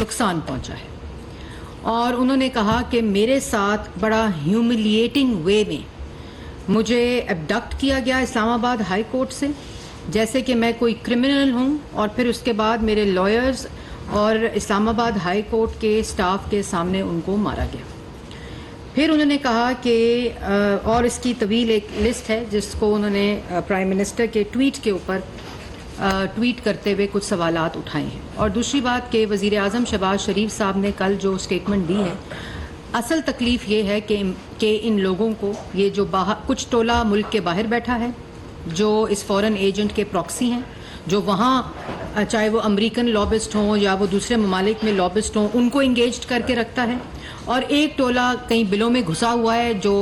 نقصان پہنچا ہے. اور انہوں نے کہا کہ میرے ساتھ بڑا ہیوملیٹنگ وے میں مجھے ابڈکٹ کیا گیا اسلام آباد ہائی کورٹ سے، جیسے کہ میں کوئی کرمنل ہوں، اور پھر اس کے بعد میرے لائرز اور اسلام آباد ہائی کورٹ کے سٹاف کے سامنے ان کو مارا گیا. پھر انہوں نے کہا کہ اور اس کی طویل ایک لسٹ ہے جس کو انہوں نے پرائم منسٹر کے ٹویٹ کے اوپر ٹویٹ کرتے ہوئے کچھ سوالات اٹھائے ہیں. اور دوسری بات کہ وزیر اعظم شہباز شریف صاحب نے کل جو اسٹیٹمنٹ دی ہے، اصل تکلیف یہ ہے کہ ان لوگوں کو، یہ جو کچھ ٹولہ ملک کے باہر بیٹھا ہے جو اس فورن ایجنٹ کے پراکسی ہیں، جو وہاں چاہے وہ امریکن لابسٹ ہوں یا وہ دوسرے ممالک میں لابسٹ ہوں، ان کو انگیجڈ کر کے رکھتا ہے، اور ایک ٹولہ کئی بلوں میں گھسا ہوا ہے جو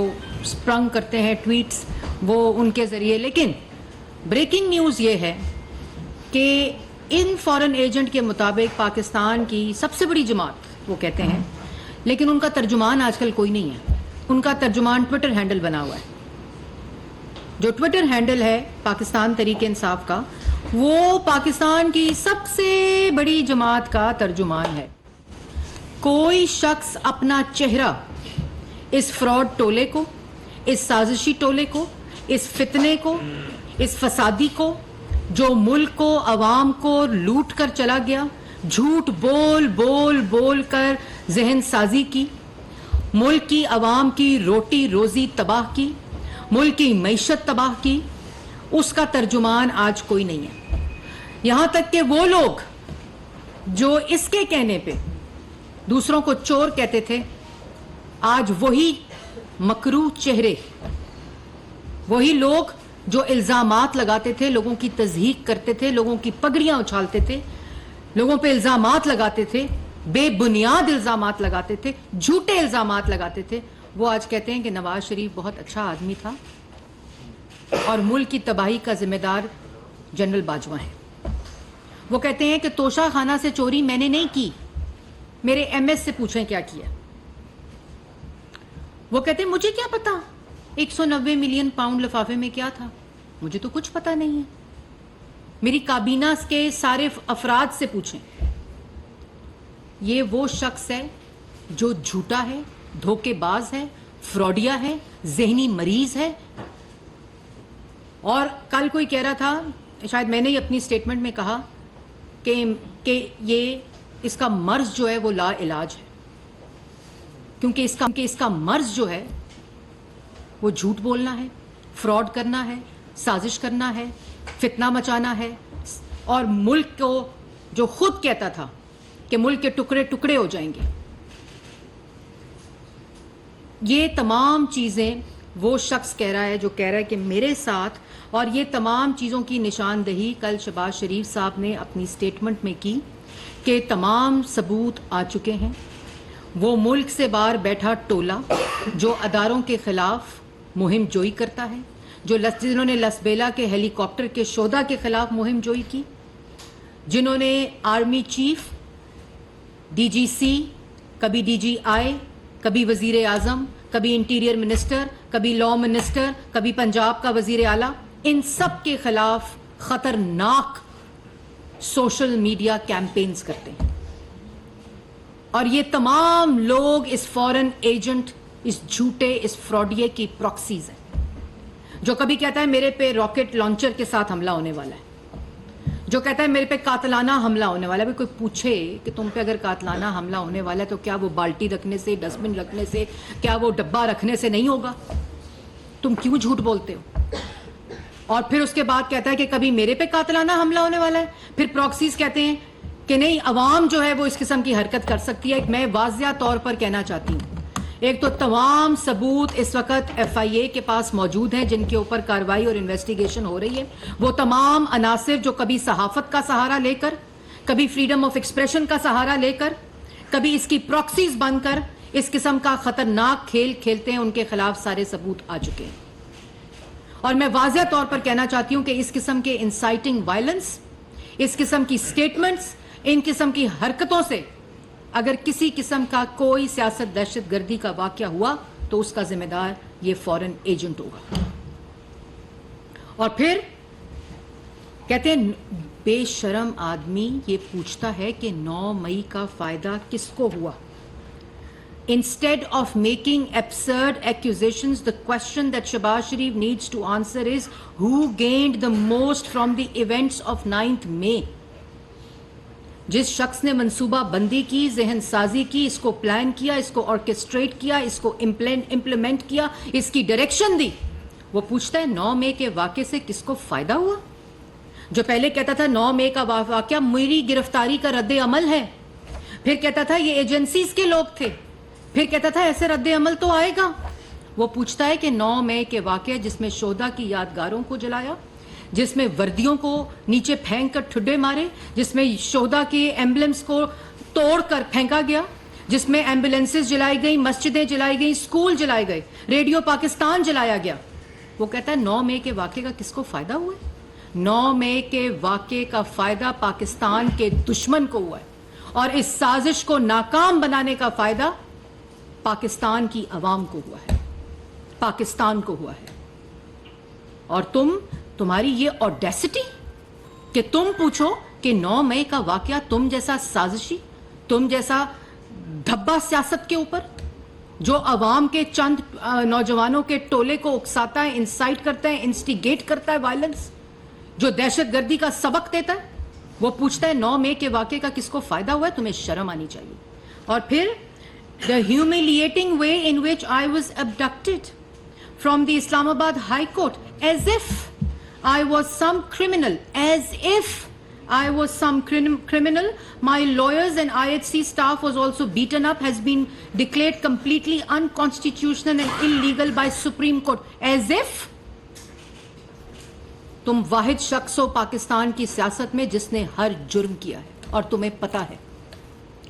اسپرنگ کرتے ہیں ٹویٹس وہ ان کے ذریعے. لیکن بریکنگ نیوز یہ ہے کہ ان فورن ایجنٹ کے مطابق پاکستان کی سب سے بڑی جماعت وہ کہتے ہیں، لیکن ان کا ترجمان آج کل کوئی نہیں ہے. ان کا ترجمان ٹویٹر ہینڈل بنا ہوا ہے. جو ٹویٹر ہینڈل ہے پاکستان تحریک انصاف کا، وہ پاکستان کی سب سے بڑی جماعت کا ترجمان ہے. کوئی شخص اپنا چہرہ اس فراڈ ٹولے کو، اس سازشی ٹولے کو، اس فتنے کو، اس فسادی کو، جو ملک کو، عوام کو لوٹ کر چلا گیا، جھوٹ بول بول بول کر ذہن سازی کی، ملک کی عوام کی روٹی روزی تباہ کی، ملک کی معیشت تباہ کی، اس کا ترجمان آج کوئی نہیں ہے. یہاں تک کہ وہ لوگ جو اس کے کہنے پہ دوسروں کو چور کہتے تھے، آج وہی مکروہ چہرے، وہی لوگ جو الزامات لگاتے تھے، لوگوں کی تضحیق کرتے تھے، لوگوں کی پگڑیاں اچھالتے تھے، لوگوں پہ الزامات لگاتے تھے، بے بنیاد الزامات لگاتے تھے، جھوٹے الزامات لگاتے تھے، وہ آج کہتے ہیں کہ نواز شریف بہت اچھا آدمی تھا اور ملک کی تباہی کا ذمہ دار جنرل باجوہ ہے. وہ کہتے ہیں کہ توشہ خانہ سے چوری میں نے نہیں کی، میرے ایم ایس سے پوچھیں کیا کیا. وہ کہتے ہیں مجھے کیا پتا 190 ملین پاؤنڈ لفافے میں کیا تھا، مجھے تو کچھ پتا نہیں ہے، میری کابینہ کے سارے افراد سے پوچھیں. یہ وہ شخص ہے جو جھوٹا ہے، دھوکے باز ہے، فراڈیا ہے، ذہنی مریض ہے. اور کل کوئی کہہ رہا تھا، شاید میں نے ہی اپنی سٹیٹمنٹ میں کہا کہ یہ اس کا مرض جو ہے وہ لا علاج ہے، کیونکہ اس کا مرض جو ہے وہ جھوٹ بولنا ہے، فراڈ کرنا ہے، سازش کرنا ہے، فتنہ مچانا ہے، اور ملک کو جو خود کہتا تھا کہ ملک کے ٹکڑے ٹکڑے ہو جائیں گے. یہ تمام چیزیں وہ شخص کہہ رہا ہے جو کہہ رہا ہے کہ میرے ساتھ، اور یہ تمام چیزوں کی نشاندہی کل شہباز شریف صاحب نے اپنی سٹیٹمنٹ میں کی کہ تمام ثبوت آ چکے ہیں. وہ ملک سے باہر بیٹھا ٹولہ جو اداروں کے خلاف مہم جوئی کرتا ہے، جنہوں نے لسبیلا کے ہیلی کاپٹر کے شہداء کے خلاف مہم جوئی کی، جنہوں نے آرمی چیف، ڈی جی سی، کبھی ڈی جی آئی، کبھی وزیر اعظم، کبھی انٹیریئر منسٹر، کبھی لا منسٹر، کبھی پنجاب کا وزیر اعلیٰ، ان سب کے خلاف خطرناک سوشل میڈیا کیمپینز کرتے ہیں. اور یہ تمام لوگ اس فورن ایجنٹ، اس جھوٹے، اس فراڈیے کی پراکسیز ہیں. جو کبھی کہتا ہے میرے پہ راکٹ لانچر کے ساتھ حملہ ہونے والا ہے، جو کہتا ہے میرے پہ قاتلانہ حملہ ہونے والا ہے. کوئی پوچھے کہ تم پہ اگر قاتلانہ حملہ ہونے والا ہے تو کیا وہ بالٹی رکھنے سے، ڈسٹ بن رکھنے سے، کیا وہ ڈبہ رکھنے سے نہیں ہوگا؟ تم کیوں جھوٹ بولتے ہو؟ اور پھر اس کے بعد کہتا ہے کہ کبھی میرے پہ قاتلانہ حملہ ہونے والا ہے. پھر پراکسیز کہتے ہیں کہ نہیں، عوام جو ہے وہ اس قسم کی حرکت کر سکتی ہے. میں واضح طور پر کہنا چاہتی ہوں، ایک تو تمام ثبوت اس وقت ایف آئی اے کے پاس موجود ہیں جن کے اوپر کارروائی اور انویسٹیگیشن ہو رہی ہے. وہ تمام عناصر جو کبھی صحافت کا سہارا لے کر، کبھی فریڈم آف ایکسپریشن کا سہارا لے کر، کبھی اس کی پراکسیز بن کر اس قسم کا خطرناک کھیل کھیلتے ہیں، ان کے خلاف سارے ثبوت آ چکے ہیں. اور میں واضح طور پر کہنا چاہتی ہوں کہ اس قسم کے انسائٹنگ وائلنس، اس قسم کی سٹیٹمنٹس، ان قسم کی حرکتوں سے اگر کسی قسم کا کوئی سیاست دہشت گردی کا واقعہ ہوا تو اس کا ذمہ دار یہ فورن ایجنٹ ہوگا. اور پھر کہتے ہیں بے شرم آدمی یہ پوچھتا ہے کہ 9 مئی کا فائدہ کس کو ہوا. Instead of making absurd accusations, the question that Shehbaz Sharif needs to answer is who gained the most from the events of 9th May. جس شخص نے منصوبہ بندی کی, ذہن سازی کی, اس کو پلان کیا, اس کو آرکیسٹریٹ کیا, اس کو امپلیمنٹ کیا, اس کی ڈائریکشن دی, وہ پوچھتا ہے 9 مئی کے واقعے سے کس کو فائدہ ہوا. جو پہلے کہتا تھا 9 مئی کا واقعہ میری گرفتاری کا رد عمل ہے, پھر کہتا تھا یہ ایجنسیز کے لوگ تھے, پھر کہتا تھا ایسے رد عمل تو آئے گا. وہ پوچھتا ہے کہ 9 مئی کے واقعہ جس میں شہداء کی یادگاروں کو جلایا, جس میں وردیوں کو نیچے پھینک کر ٹھڈے مارے, جس میں شہداء کے ایمبلمس کو توڑ کر پھینکا گیا, جس میں ایمبولینسز جلائی گئی, مسجدیں جلائی گئی, اسکول جلائے گئے, ریڈیو پاکستان جلایا گیا, وہ کہتا ہے 9 مئی کے واقعے کا کس کو فائدہ ہوا ہے. 9 مئی کے واقعے کا فائدہ پاکستان کے دشمن کو ہوا ہے, اور اس سازش کو ناکام بنانے کا فائدہ پاکستان کی عوام کو ہوا ہے, پاکستان کو ہوا ہے. اور تمہاری یہ آڈیسٹی کہ تم پوچھو کہ 9 مئی کا واقعہ تم جیسا سازشی, تم جیسا دھبا سیاست کے اوپر جو عوام کے چند نوجوانوں کے ٹولے کو اکساتا ہے, انسائٹ کرتا ہے, انسٹیگیٹ کرتا ہے وائلنس, جو دہشت گردی کا سبق دیتا ہے, وہ پوچھتا ہے 9 مئی کے واقعے کا کس کو فائدہ ہوا ہے. تمہیں شرم آنی چاہیے. اور پھر the humiliating way in which I was abducted from the Islamabad High Court, as if I was some criminal, as if I was some criminal. My lawyers and IHC staff was also beaten up, has been declared completely unconstitutional and illegal by Supreme Court. As if تم واحد شخص ہو پاکستان کی سیاست میں جس نے ہر جرم کیا ہے, اور تمہیں پتا ہے.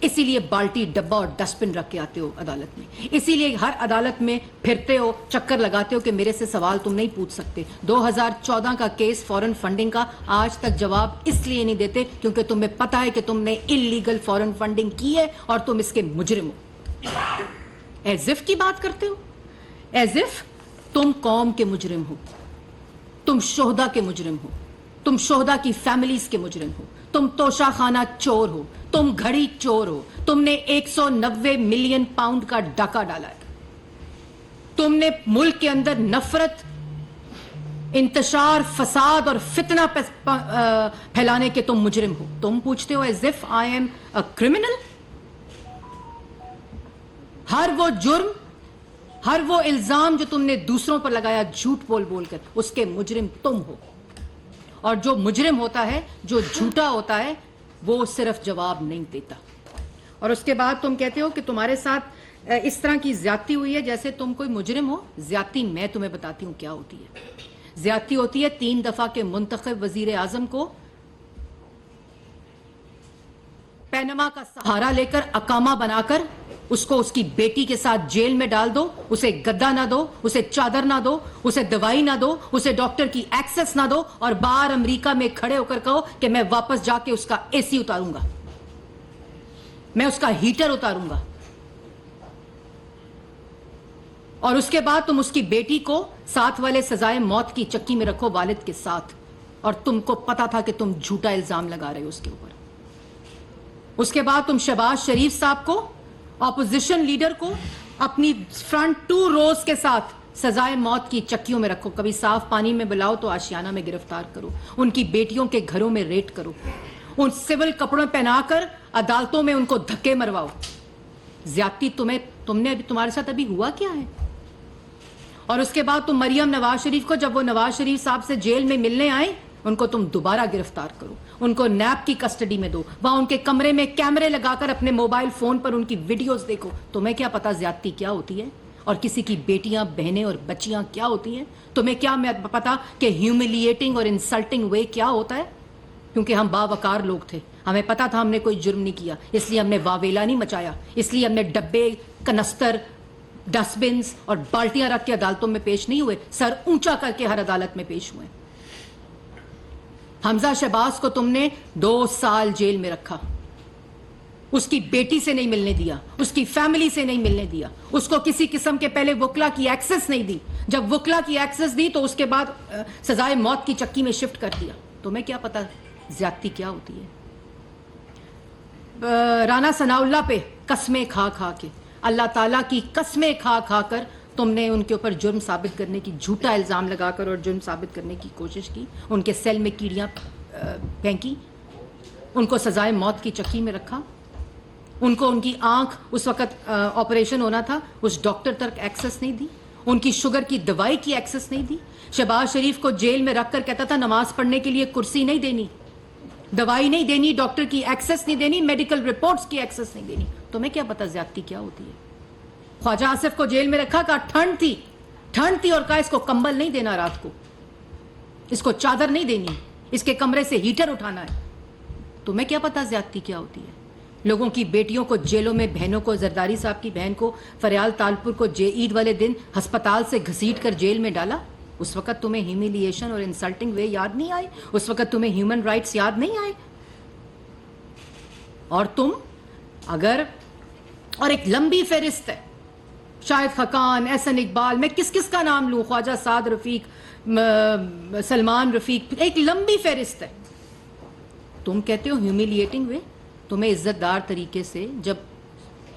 اسی لیے بالٹی, ڈبہ اور ڈسٹ بن رکھ کے آتے ہو عدالت میں, اسی لیے ہر عدالت میں پھرتے ہو, چکر لگاتے ہو کہ میرے سے سوال تم نہیں پوچھ سکتے. 2014 کا کیس فورن فنڈنگ کا آج تک جواب اس لیے نہیں دیتے کیونکہ تمہیں پتا ہے کہ تم نے انلیگل فورن فنڈنگ کی ہے اور تم اس کے مجرم ہو. ایز اف کی بات کرتے ہو, ایز اف تم قوم کے مجرم ہو, تم شہداء کے مجرم ہو, تم شہداء کی فیملیز کے مجرم ہو, تم توشہ خانہ چور ہو, تم گھڑی چور ہو, تم نے 190 ملین پاؤنڈ کا ڈاکہ ڈالا ہے, تم نے ملک کے اندر نفرت, انتشار, فساد اور فتنہ پھیلانے کے تم مجرم ہو. تم پوچھتے ہو as if I am a criminal. ہر وہ جرم, ہر وہ الزام جو تم نے دوسروں پر لگایا جھوٹ بول بول کر, اس کے مجرم تم ہو. اور جو مجرم ہوتا ہے, جو جھوٹا ہوتا ہے, وہ صرف جواب نہیں دیتا. اور اس کے بعد تم کہتے ہو کہ تمہارے ساتھ اس طرح کی زیادتی ہوئی ہے جیسے تم کوئی مجرم ہو. زیادتی میں تمہیں بتاتی ہوں کیا ہوتی ہے. زیادتی ہوتی ہے 3 دفعہ کے منتخب وزیر اعظم کو پینما کا سہارا لے کر اقامہ بنا کر اس کو اس کی بیٹی کے ساتھ جیل میں ڈال دو, اسے گدا نہ دو, اسے چادر نہ دو, اسے دوائی نہ دو, اسے ڈاکٹر کی ایکسس نہ دو, اور باہر امریکہ میں کھڑے ہو کر کہو کہ میں واپس جا کے اس کا اے سی اتاروں گا, میں اس کا ہیٹر اتاروں گا. اور اس کے بعد تم اس کی بیٹی کو ساتھ والے سزائے موت کی چکی میں رکھو والد کے ساتھ, اور تم کو پتا تھا کہ تم جھوٹا الزام لگا رہے ہو اس کے اوپر. اس کے بعد تم شہباز شریف صاحب کو, اپوزیشن لیڈر کو, اپنی فرنٹ 2 روز کے ساتھ سزائے موت کی چکیوں میں رکھو. کبھی صاف پانی میں بلاؤ تو آشیانہ میں گرفتار کرو, ان کی بیٹیوں کے گھروں میں ریڈ کرو, ان سول کپڑوں پہنا کر عدالتوں میں ان کو دھکے مرواؤ. زیادتی تمہارے ساتھ ابھی ہوا کیا ہے؟ اور اس کے بعد تم مریم نواز شریف کو, جب وہ نواز شریف صاحب سے جیل میں ملنے آئے, ان کو تم دوبارہ گرفتار کرو, ان کو نیب کی کسٹڈی میں دو, وہاں ان کے کمرے میں کیمرے لگا کر اپنے موبائل فون پر ان کی ویڈیوز دیکھو. تمہیں کیا پتا زیادتی کیا ہوتی ہے, اور کسی کی بیٹیاں, بہنیں اور بچیاں کیا ہوتی ہیں؟ تمہیں کیا پتا کہ ہیوملیٹنگ اور انسلٹنگ وے کیا ہوتا ہے؟ کیونکہ ہم باوقار لوگ تھے, ہمیں پتا تھا ہم نے کوئی جرم نہیں کیا, اس لیے ہم نے واویلا نہیں مچایا, اس لیے ہم نے ڈبے, کنستر, ڈسٹ بنس اور بالٹیاں رکھ کے عدالتوں میں پیش نہیں ہوئے, سر اونچا کر کے ہر عدالت میں پیش ہوئے. حمزہ شہباز کو تم نے 2 سال جیل میں رکھا, اس کی بیٹی سے نہیں ملنے دیا, اس کی فیملی سے نہیں ملنے دیا, اس کو کسی قسم کے پہلے وکلا کی ایکسس نہیں دی, جب وکلا کی ایکسس دی تو اس کے بعد سزائے موت کی چکی میں شفٹ کر دیا. تمہیں کیا پتا زیادتی کیا ہوتی ہے. رانا ثناء اللہ پہ قسمیں کھا کھا کے, اللہ تعالیٰ کی قسمیں کھا کھا کر تم نے ان کے اوپر جرم ثابت کرنے کی, جھوٹا الزام لگا کر اور جرم ثابت کرنے کی کوشش کی, ان کے سیل میں کیڑیاں پھینکی, ان کو سزائے موت کی چکی میں رکھا, ان کو ان کی آنکھ اس وقت آپریشن ہونا تھا اس ڈاکٹر تک ایکسس نہیں دی, ان کی شوگر کی دوائی کی ایکسس نہیں دی. شہباز شریف کو جیل میں رکھ کر کہتا تھا نماز پڑھنے کے لیے کرسی نہیں دینی, دوائی نہیں دینی, ڈاکٹر کی ایکسس نہیں دینی, میڈیکل رپورٹس کی ایکسس نہیں دینی. تمہیں کیا پتا زیادتی کیا ہوتی ہے. خواجہ آصف کو جیل میں رکھا, کہا ٹھنڈ تھی اور کہا اس کو کمبل نہیں دینا, رات کو اس کو چادر نہیں دینی, اس کے کمرے سے ہیٹر اٹھانا ہے. تمہیں کیا پتا زیادتی کیا ہوتی ہے. لوگوں کی بیٹیوں کو جیلوں میں, بہنوں کو, زرداری صاحب کی بہن کو فریال تالپور کو عید والے دن ہسپتال سے گھسیٹ کر جیل میں ڈالا. اس وقت تمہیں ہیومیلیشن اور انسلٹنگ وے یاد نہیں آئے, اس وقت تمہیں ہیومن رائٹس یاد نہیں آئے. اور تم اگر, اور ایک لمبی فہرست ہے, شاہد خقان, احسن اقبال, میں کس کس کا نام لوں, خواجہ سعد رفیق, سلمان رفیق, ایک لمبی فہرست ہے. تم کہتے ہو ہیومیلیٹنگ وے. تمہیں عزت دار طریقے سے جب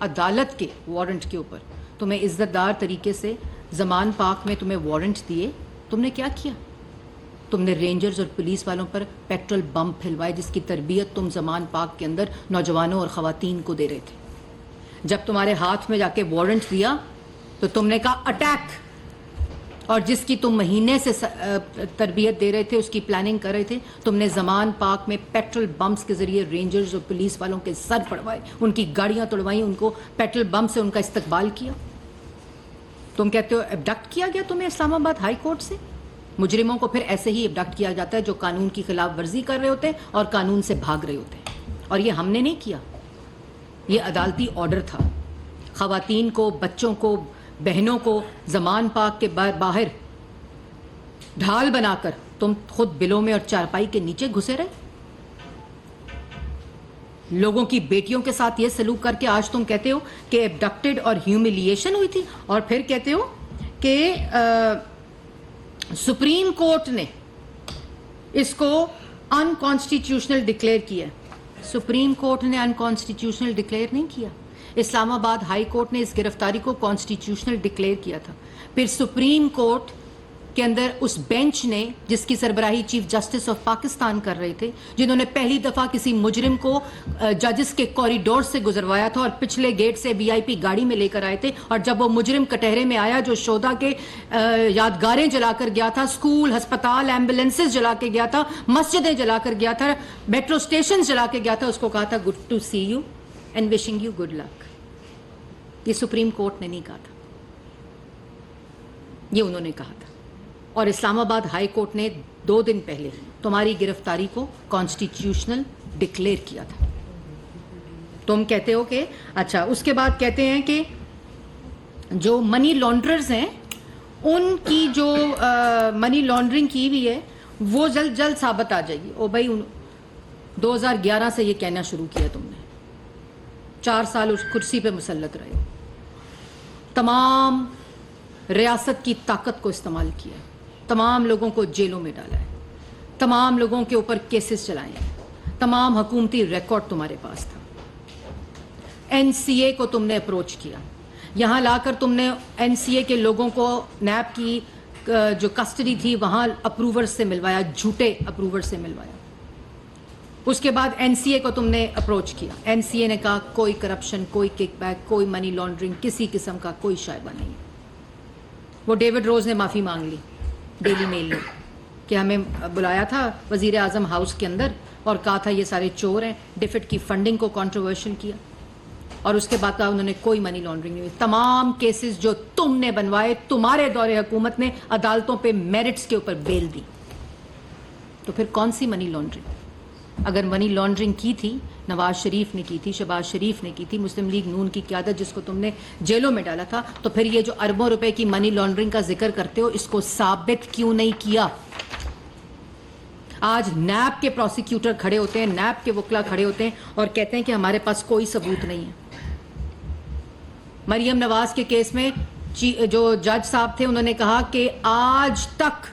عدالت کے وارنٹ کے اوپر تمہیں عزت دار طریقے سے زمان پاک میں تمہیں وارنٹ دیے, تم نے کیا کیا؟ تم نے رینجرز اور پولیس والوں پر پیٹرول بم پھیلوائے جس کی تربیت تم زمان پاک کے اندر نوجوانوں اور خواتین کو دے رہے تھے. جب تمہارے ہاتھ میں جا کے وارنٹ دیا تو تم نے کہا اٹیک, اور جس کی تم مہینے سے تربیت دے رہے تھے, اس کی پلاننگ کر رہے تھے, تم نے زمان پاک میں پیٹرول بمز کے ذریعے رینجرز اور پولیس والوں کے سر پڑوائے, ان کی گاڑیاں توڑوائیں, ان کو پیٹرول بم سے ان کا استقبال کیا. تم کہتے ہو ایبڈکٹ کیا گیا تمہیں اسلام آباد ہائی کورٹ سے. مجرموں کو پھر ایسے ہی ایبڈکٹ کیا جاتا ہے جو قانون کی خلاف ورزی کر رہے ہوتے ہیں اور قانون سے بھاگ رہے ہوتے ہیں. اور یہ ہم نے نہیں کیا, یہ عدالتی آرڈر تھا. خواتین کو, بچوں کو, بہنوں کو زمان پاک کے باہر ڈھال بنا کر تم خود بلوں میں اور چارپائی کے نیچے گھسے رہے. لوگوں کی بیٹیوں کے ساتھ یہ سلوک کر کے آج تم کہتے ہو کہ ایبڈکٹڈ اور ہیومیلیشن ہوئی تھی, اور پھر کہتے ہو کہ سپریم کورٹ نے اس کو انکانسٹیٹیوشنل ڈکلیئر کیا. سپریم کورٹ نے انکانسٹیٹیوشنل ڈکلیئر نہیں کیا. اسلام آباد ہائی کورٹ نے اس گرفتاری کو کانسٹیٹیوشنل ڈکلیئر کیا تھا. پھر سپریم کورٹ کے اندر اس بینچ نے, جس کی سربراہی چیف جسٹس آف پاکستان کر رہے تھے, جنہوں نے پہلی دفعہ کسی مجرم کو ججز کے کوریڈور سے گزروایا تھا اور پچھلے گیٹ سے وی آئی پی گاڑی میں لے کر آئے تھے, اور جب وہ مجرم کٹہرے میں آیا جو شہداء کے یادگاریں جلا کر گیا تھا, اسکول, ہسپتال, ایمبولینسز جلا کے گیا تھا, مسجدیں جلا کر گیا تھا, میٹرو اسٹیشن جلا کے گیا تھا, اس کو کہا تھا good to see you and wishing you good luck. یہ سپریم کورٹ نے نہیں کہا تھا, یہ انہوں نے کہا تھا. اور اسلام آباد ہائی کورٹ نے 2 دن پہلے تمہاری گرفتاری کو کانسٹیٹیوشنل ڈکلیئر کیا تھا. تم کہتے ہو کہ اچھا, اس کے بعد کہتے ہیں کہ جو منی لانڈررز ہیں ان کی جو منی لانڈرنگ کی ہوئی ہے وہ جلد جلد ثابت آ جائے گی. او بھائی 2011 سے یہ کہنا شروع کیا تم نے, 4 سال اس کرسی پہ مسلط رہے, تمام ریاست کی طاقت کو استعمال کیا, تمام لوگوں کو جیلوں میں ڈالا ہے, تمام لوگوں کے اوپر کیسز چلائے ہیں, تمام حکومتی ریکارڈ تمہارے پاس تھا. این سی اے کو تم نے اپروچ کیا, یہاں لا کر تم نے این سی اے کے لوگوں کو نیب کی جو کسٹڈی تھی وہاں اپروور سے ملوایا, جھوٹے اپروور سے ملوایا. اس کے بعد این سی اے کو تم نے اپروچ کیا, این سی اے نے کہا کوئی کرپشن, کوئی کک بیک, کوئی منی لانڈرنگ, کسی قسم کا کوئی شائبہ نہیں. وہ ڈیوڈ روز نے معافی مانگ لی ڈیلی میل نے کہ ہمیں بلایا تھا وزیر اعظم ہاؤس کے اندر اور کہا تھا یہ سارے چور ہیں, ڈیفٹ کی فنڈنگ کو کنٹروورشل کیا, اور اس کے بعد کہا انہوں نے کوئی منی لانڈرنگ نہیں ہوئی. تمام کیسز جو تم نے بنوائے تمہارے دور حکومت نے عدالتوں پہ میرٹس کے اوپر بیل دی. تو پھر کون سی منی لانڈرنگ؟ اگر منی لانڈرنگ کی تھی نواز شریف نے کی تھی, شہباز شریف نے کی تھی, مسلم لیگ نون کی قیادت جس کو تم نے جیلوں میں ڈالا تھا, تو پھر یہ جو اربوں روپے کی منی لانڈرنگ کا ذکر کرتے ہو اس کو ثابت کیوں نہیں کیا؟ آج نیب کے پروسیکیوٹر کھڑے ہوتے ہیں, نیب کے وکلا کھڑے ہوتے ہیں اور کہتے ہیں کہ ہمارے پاس کوئی ثبوت نہیں ہے. مریم نواز کے کیس میں جو جج صاحب تھے انہوں نے کہا کہ آج تک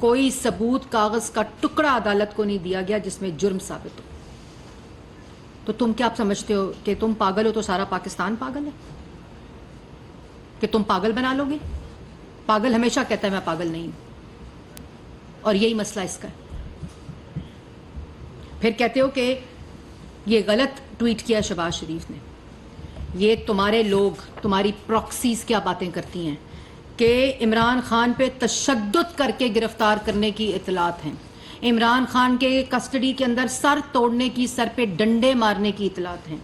کوئی ثبوت کاغذ کا ٹکڑا عدالت کو نہیں دیا گیا جس میں جرم ثابت ہو. تو تم کیا سمجھتے ہو کہ تم پاگل ہو تو سارا پاکستان پاگل ہے؟ کہ تم پاگل بنا لو گے؟ پاگل ہمیشہ کہتا ہے میں پاگل نہیں ہوں، اور یہی مسئلہ اس کا ہے. پھر کہتے ہو کہ یہ غلط ٹویٹ کیا شہباز شریف نے. یہ تمہارے لوگ، تمہاری پراکسیز کیا باتیں کرتی ہیں کہ عمران خان پہ تشدد کر کے گرفتار کرنے کی اطلاعات ہیں، عمران خان کے کسٹڈی کے اندر سر توڑنے کی، سر پہ ڈنڈے مارنے کی اطلاعات ہیں،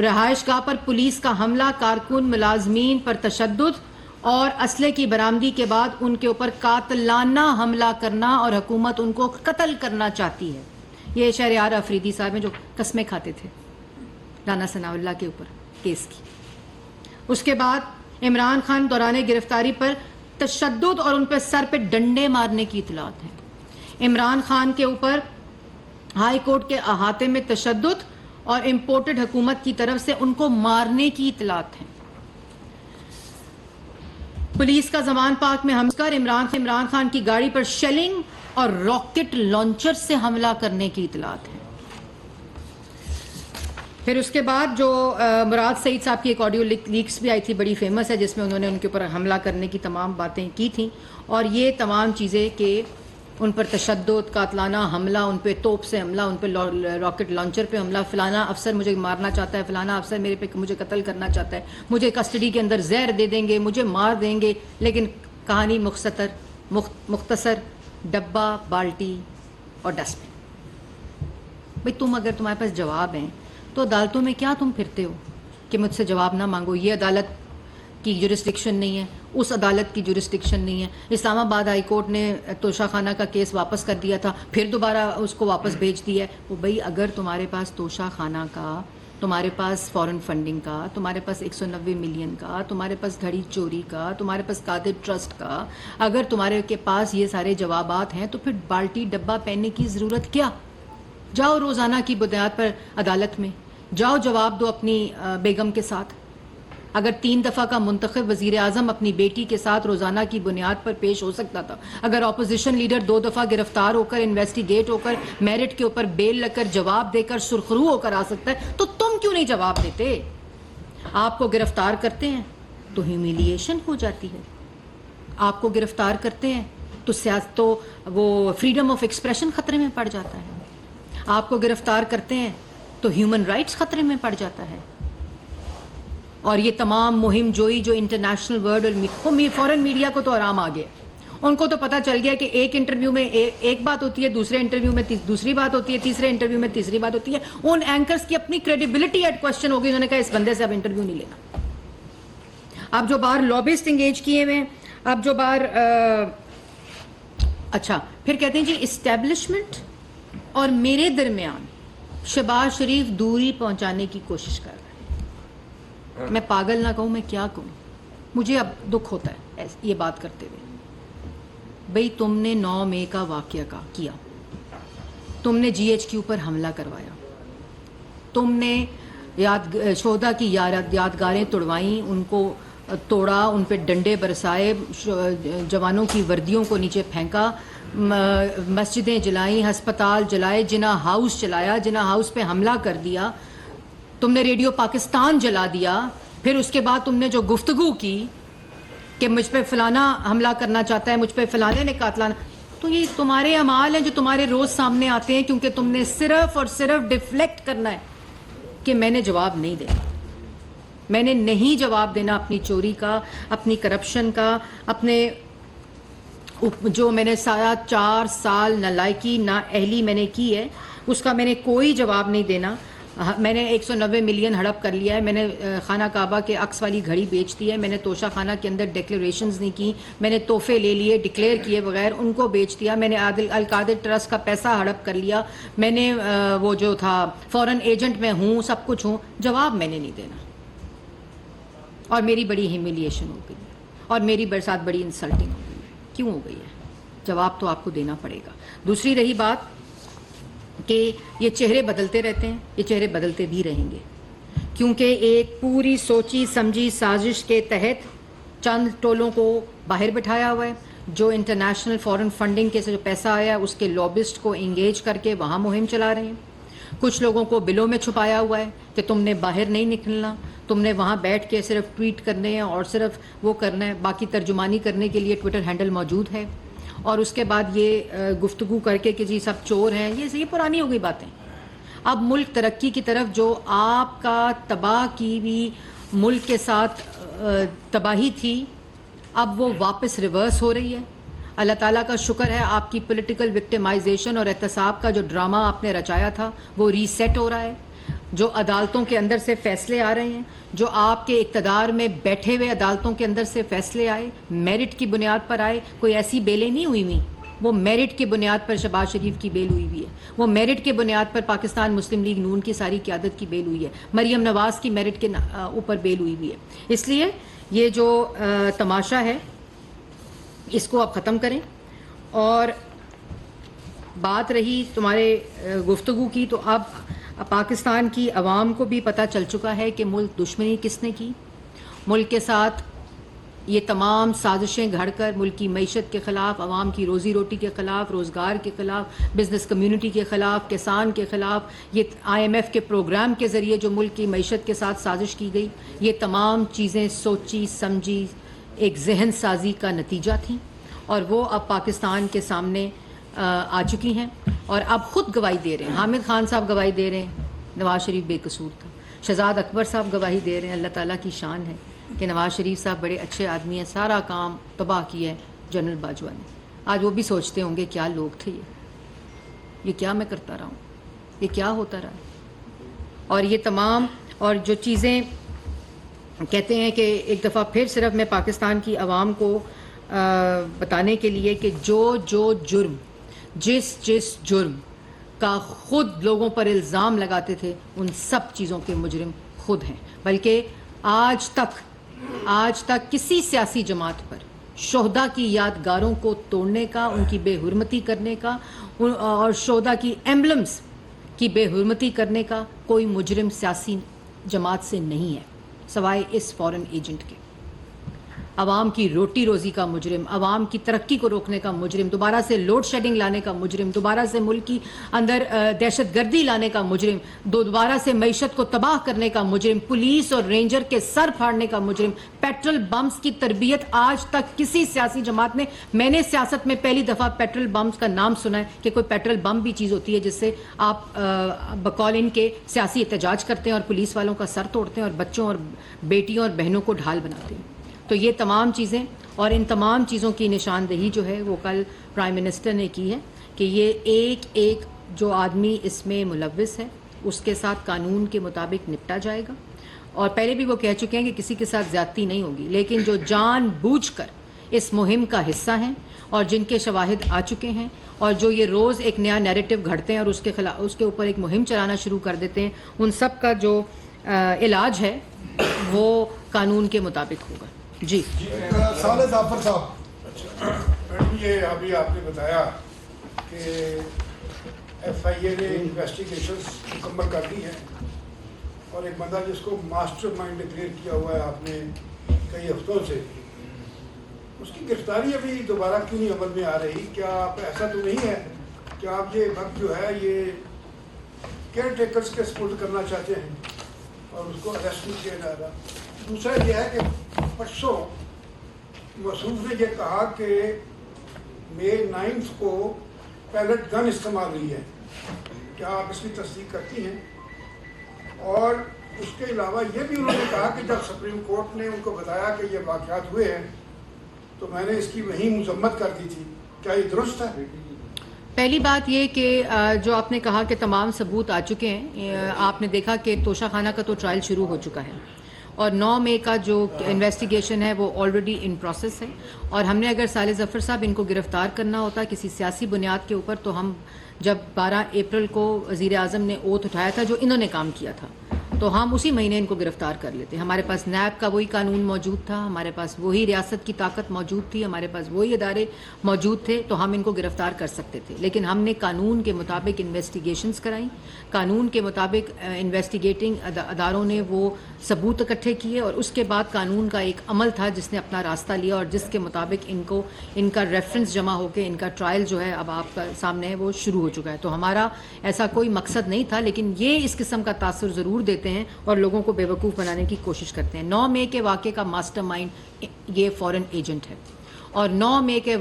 رہائش گاہ پر پولیس کا حملہ، کارکن ملازمین پر تشدد اور اسلحے کی برآمدی کے بعد ان کے اوپر قاتلانہ حملہ کرنا اور حکومت ان کو قتل کرنا چاہتی ہے. یہ شہریار افریدی صاحب ہیں جو قسمیں کھاتے تھے رانا ثناء اللہ کے اوپر کیس کی. اس کے بعد عمران خان دوران گرفتاری پر تشدد اور ان پہ سر پہ ڈنڈے مارنے کی اطلاعات ہیں. عمران خان کے اوپر ہائی کورٹ کے احاطے میں تشدد اور امپورٹڈ حکومت کی طرف سے ان کو مارنے کی اطلاعات ہیں. پولیس کا زمان پارک میں حملہ کر عمران خان کی گاڑی پر شیلنگ اور راکٹ لانچر سے حملہ کرنے کی اطلاعات ہیں. پھر اس کے بعد جو مراد سعید صاحب کی ایک آڈیو لیکس بھی آئی تھی، بڑی فیمس ہے، جس میں انہوں نے ان کے اوپر حملہ کرنے کی تمام باتیں کی تھیں، اور یہ تمام چیزیں کہ ان پر تشدد، قاتلانہ حملہ، ان پہ توپ سے حملہ، ان پہ راکٹ لانچر پہ حملہ، فلانا افسر مجھے مارنا چاہتا ہے، فلانا افسر میرے پہ مجھے قتل کرنا چاہتا ہے، مجھے کسٹڈی کے اندر زہر دے دیں گے، مجھے مار دیں گے. لیکن کہانی مختصر ڈبہ، بالٹی اور ڈسٹ بن. بھئی تم اگر تمہارے پاس جواب ہیں تو عدالتوں میں کیا تم پھرتے ہو کہ مجھ سے جواب نہ مانگو؟ یہ عدالت کی جورسڈکشن نہیں ہے، اس عدالت کی جورسڈکشن نہیں ہے. اسلام آباد ہائی کورٹ نے توشہ خانہ کا کیس واپس کر دیا تھا، پھر دوبارہ اس کو واپس بھیج دیا ہے. وہ بھئی اگر تمہارے پاس توشہ خانہ کا، تمہارے پاس فورن فنڈنگ کا، تمہارے پاس 190 ملین کا، تمہارے پاس گھڑی چوری کا، تمہارے پاس قادر ٹرسٹ کا، اگر تمہارے کے پاس یہ سارے جوابات ہیں تو پھر بالٹی ڈبہ پہننے کی ضرورت کیا؟ جاؤ روزانہ کی بنیاد پر عدالت میں جاؤ، جواب دو اپنی بیگم کے ساتھ. اگر 3 دفعہ کا منتخب وزیر اعظم اپنی بیٹی کے ساتھ روزانہ کی بنیاد پر پیش ہو سکتا تھا، اگر اپوزیشن لیڈر 2 دفعہ گرفتار ہو کر، انویسٹیگیٹ ہو کر، میرٹ کے اوپر بیل لگ کر جواب دے کر سرخرو ہو کر آ سکتا ہے، تو تم کیوں نہیں جواب دیتے؟ آپ کو گرفتار کرتے ہیں تو ہیومیلیشن ہو جاتی ہے، آپ کو گرفتار کرتے ہیں تو وہ فریڈم آف ایکسپریشن خطرے میں پڑ جاتا ہے، آپ کو گرفتار کرتے ہیں تو ہیومن رائٹس خطرے میں پڑ جاتا ہے. اور یہ تمام مہم جوئی جو انٹرنیشنل ورلڈ اور فورن میڈیا کو تو آرام آ گیا، ان کو تو پتہ چل گیا کہ ایک انٹرویو میں ایک بات ہوتی ہے، دوسرے انٹرویو میں دوسری بات ہوتی ہے، تیسرے انٹرویو میں تیسری بات ہوتی ہے. ان اینکرز کی اپنی کریڈیبلٹی ایٹ کوسچن ہو گئی، انہوں نے کہا اس بندے سے اب انٹرویو نہیں لینا. اب جو باہر لابسٹ انگیج کیے ہوئے، اب جو باہر اچھا پھر کہتے ہیں جی اسٹیبلشمنٹ اور میرے درمیان شہباز شریف دوری پہنچانے کی کوشش کر رہے ہیں. میں پاگل نہ کہوں، میں کیا کہوں، مجھے اب دکھ ہوتا ہے یہ بات کرتے ہوئے. بھئی تم نے 9 مئی کا واقعہ کیا، تم نے جی ایچ کیو پر حملہ کروایا، تم نے شہداء کی یادگاریں توڑوائیں، ان کو توڑا، ان پہ ڈنڈے برسائے، جوانوں کی وردیوں کو نیچے پھینکا، مسجدیں جلائیں، ہسپتال جلائے، جنا ہاؤس چلایا، جنا ہاؤس پہ حملہ کر دیا، تم نے ریڈیو پاکستان جلا دیا. پھر اس کے بعد تم نے جو گفتگو کی کہ مجھ پہ فلانا حملہ کرنا چاہتا ہے، مجھ پہ فلانے نے قاتلانہ، تو یہ تمہارے اعمال ہیں جو تمہارے روز سامنے آتے ہیں، کیونکہ تم نے صرف اور صرف ڈیفلیکٹ کرنا ہے کہ میں نے جواب نہیں دینا، میں نے نہیں جواب دینا اپنی چوری کا، اپنی کرپشن کا، اپنے جو میں نے 4 سال نالائکی نا اہلی میں نے کی ہے، اس کا میں نے کوئی جواب نہیں دینا. میں نے 190 ملین ہڑپ کر لیا ہے، میں نے خانہ کعبہ کے عکس والی گھڑی بیچ دی ہے، میں نے توشہ خانہ کے اندر ڈکلیریشنز نہیں کی، میں نے تحفے لے لیے ڈکلیئر کیے بغیر ان کو بیچ دیا، میں نے القادر ٹرسٹ کا پیسہ ہڑپ کر لیا، میں نے وہ جو تھا فورن ایجنٹ میں ہوں، سب کچھ ہوں، جواب میں نے نہیں دینا. اور میری بڑی ہیومیلیشن ہو گئی اور میری ساتھ بڑی انسلٹنگ ہو گئی. کیوں ہو گئی ہے؟ جواب تو آپ کو دینا پڑے گا. دوسری رہی بات کہ یہ چہرے بدلتے رہتے ہیں، یہ چہرے بدلتے بھی رہیں گے، کیونکہ ایک پوری سوچی سمجھی سازش کے تحت چند ٹولوں کو باہر بٹھایا ہوا ہے. جو انٹرنیشنل فارن فنڈنگ کے سے جو پیسہ آیا اس کے لابسٹ کو انگیج کر کے وہاں مہم چلا رہے ہیں. کچھ لوگوں کو بلوں میں چھپایا ہوا ہے کہ تم نے باہر نہیں نکلنا, تم نے وہاں بیٹھ کے صرف ٹویٹ کرنے ہیں اور صرف وہ کرنا ہے, باقی ترجمانی کرنے کے لیے ٹویٹر ہینڈل موجود ہے. اور اس کے بعد یہ گفتگو کر کے کہ جی سب چور ہیں, یہ پرانی ہو گئی باتیں. اب ملک ترقی کی طرف جو آپ کا تباہ کی بھی ملک کے ساتھ تباہی تھی, اب وہ واپس ریورس ہو رہی ہے. اللہ تعالیٰ کا شکر ہے آپ کی پولیٹیکل وکٹمائزیشن اور احتساب کا جو ڈرامہ آپ نے رچایا تھا وہ ریسیٹ ہو رہا ہے. جو عدالتوں کے اندر سے فیصلے آ رہے ہیں, جو آپ کے اقتدار میں بیٹھے ہوئے عدالتوں کے اندر سے فیصلے آئے, میرٹ کی بنیاد پر آئے, کوئی ایسی بیلیں نہیں ہوئی ہوئی, وہ میرٹ کی بنیاد پر شہباز شریف کی بیل ہوئی ہوئی ہے, وہ میرٹ کے بنیاد پر پاکستان مسلم لیگ نون کی ساری قیادت کی بیل ہوئی ہے, مریم نواز کی میرٹ کے اوپر بیل ہوئی ہوئی ہے. اس لیے یہ جو تماشا ہے اس کو آپ ختم کریں. اور بات رہی تمہارے گفتگو کی, تو اب پاکستان کی عوام کو بھی پتہ چل چکا ہے کہ ملک دشمنی کس نے کی. ملک کے ساتھ یہ تمام سازشیں گھڑ کر ملک کی معیشت کے خلاف, عوام کی روزی روٹی کے خلاف, روزگار کے خلاف, بزنس کمیونٹی کے خلاف, کسان کے خلاف, یہ IMF کے پروگرام کے ذریعے جو ملک کی معیشت کے ساتھ سازش کی گئی, یہ تمام چیزیں سوچی سمجھی ایک ذہن سازی کا نتیجہ تھیں, اور وہ اب پاکستان کے سامنے آ چکی ہیں اور اب خود گواہی دے رہے ہیں. حامد خان صاحب گواہی دے رہے ہیں نواز شریف بے قصور تھا, شہزاد اکبر صاحب گواہی دے رہے ہیں, اللہ تعالیٰ کی شان ہے کہ نواز شریف صاحب بڑے اچھے آدمی ہیں, سارا کام تباہ کیا ہے جنرل باجوہ نے. آج وہ بھی سوچتے ہوں گے کیا لوگ تھے, یہ کیا میں کرتا رہا ہوں, یہ کیا ہوتا رہا. اور یہ تمام اور جو چیزیں کہتے ہیں کہ ایک دفعہ پھر صرف میں پاکستان کی عوام کو بتانے کے لیے کہ جو جرم جس جرم کا خود لوگوں پر الزام لگاتے تھے ان سب چیزوں کے مجرم خود ہیں. بلکہ آج تک کسی سیاسی جماعت پر شہداء کی یادگاروں کو توڑنے کا, ان کی بے حرمتی کرنے کا اور شہداء کی ایمبلمز کی بے حرمتی کرنے کا کوئی مجرم سیاسی جماعت سے نہیں ہے سوائے اس فورن ایجنٹ کے. عوام کی روٹی روزی کا مجرم, عوام کی ترقی کو روکنے کا مجرم, دوبارہ سے لوڈ شیڈنگ لانے کا مجرم, دوبارہ سے ملک کی اندر دہشت گردی لانے کا مجرم, دوبارہ سے معیشت کو تباہ کرنے کا مجرم, پولیس اور رینجر کے سر پھاڑنے کا مجرم, پیٹرول بمز کی تربیت آج تک کسی سیاسی جماعت میں نے سیاست میں پہلی دفعہ پیٹرول بمز کا نام سنا ہے کہ کوئی پیٹرول بم بھی چیز ہوتی ہے جس سے آپ بقول ان کے سیاسی احتجاج کرتے ہیں اور پولیس والوں کا سر توڑتے ہیں اور بچوں اور بیٹیوں اور بہنوں کو ڈھال بناتے ہیں. تو یہ تمام چیزیں اور ان تمام چیزوں کی نشاندہی جو ہے وہ کل پرائم منسٹر نے کی ہے کہ یہ ایک جو آدمی اس میں ملوث ہے اس کے ساتھ قانون کے مطابق نپٹا جائے گا. اور پہلے بھی وہ کہہ چکے ہیں کہ کسی کے ساتھ زیادتی نہیں ہوگی, لیکن جو جان بوجھ کر اس مہم کا حصہ ہیں اور جن کے شواہد آ چکے ہیں اور جو یہ روز ایک نیا نیریٹو گھڑتے ہیں اور اس کے اوپر ایک مہم چلانا شروع کر دیتے ہیں, ان سب کا جو علاج ہے وہ قانون کے مطابق ہوگا. جی صالح ظفر صاحب, یہ ابھی آپ نے بتایا کہ FIA نے انویسٹیگیشنز مکمل کر دی ہیں اور ایک بندہ جس کو ماسٹر مائنڈ ڈکلیئر کیا ہوا ہے آپ نے کئی ہفتوں سے, اس کی گرفتاری ابھی دوبارہ کیوں نہیں عمل میں آ رہی؟ کیا آپ ایسا تو نہیں ہے کہ آپ یہ وقت جو ہے یہ کیئر ٹیکرز کے سپورٹ کرنا چاہتے ہیں اور اس کو اریسٹ نہیں کیا جا رہا؟ دوسرا یہ ہے کہ پرسوں موصوف نے یہ کہا کہ مئی 9 کو پیلٹ گن استعمال ہوئی ہے, کیا آپ اس کی تصدیق کرتی ہیں؟ اور اس کے علاوہ یہ بھی انہوں نے کہا کہ جب سپریم کورٹ نے ان کو بتایا کہ یہ واقعات ہوئے ہیں تو میں نے اس کی وہیں مذمت کر دی تھی, کیا یہ درست ہے؟ پہلی بات یہ کہ جو آپ نے کہا کہ تمام ثبوت آ چکے ہیں, آپ نے دیکھا کہ توشہ خانہ کا تو ٹرائل شروع ہو چکا ہے اور 9 مئی کا جو انویسٹیگیشن ہے وہ آلریڈی ان پروسیس ہے. اور ہم نے اگر صالح ظفر صاحب ان کو گرفتار کرنا ہوتا کسی سیاسی بنیاد کے اوپر تو ہم جب 12 اپریل کو وزیر اعظم نے اوتھ اٹھایا تھا جو انہوں نے کام کیا تھا تو ہم اسی مہینے ان کو گرفتار کر لیتے. ہمارے پاس نیب کا وہی قانون موجود تھا, ہمارے پاس وہی ریاست کی طاقت موجود تھی, ہمارے پاس وہی ادارے موجود تھے, تو ہم ان کو گرفتار کر سکتے تھے. لیکن ہم نے قانون کے مطابق انویسٹیگیشنز کرائیں, قانون کے مطابق انویسٹیگیٹنگ اداروں نے وہ ثبوت اکٹھے کیے, اور اس کے بعد قانون کا ایک عمل تھا جس نے اپنا راستہ لیا, اور جس کے مطابق ان کا ریفرنس جمع ہو کے ان کا ٹرائل جو ہے اب آپ کا سامنے ہے وہ شروع ہو چکا ہے. تو ہمارا ایسا کوئی مقصد نہیں تھا, لیکن یہ اس قسم کا تاثر ضرور دیتے ہیں اور لوگوں کو بے وقوف بنانے کی کوشش کرتے ہیں. 9 مئی کے واقعے کا ماسٹر مائنڈ یہ فورن ایجنٹ ہے, اور 9 مئی کے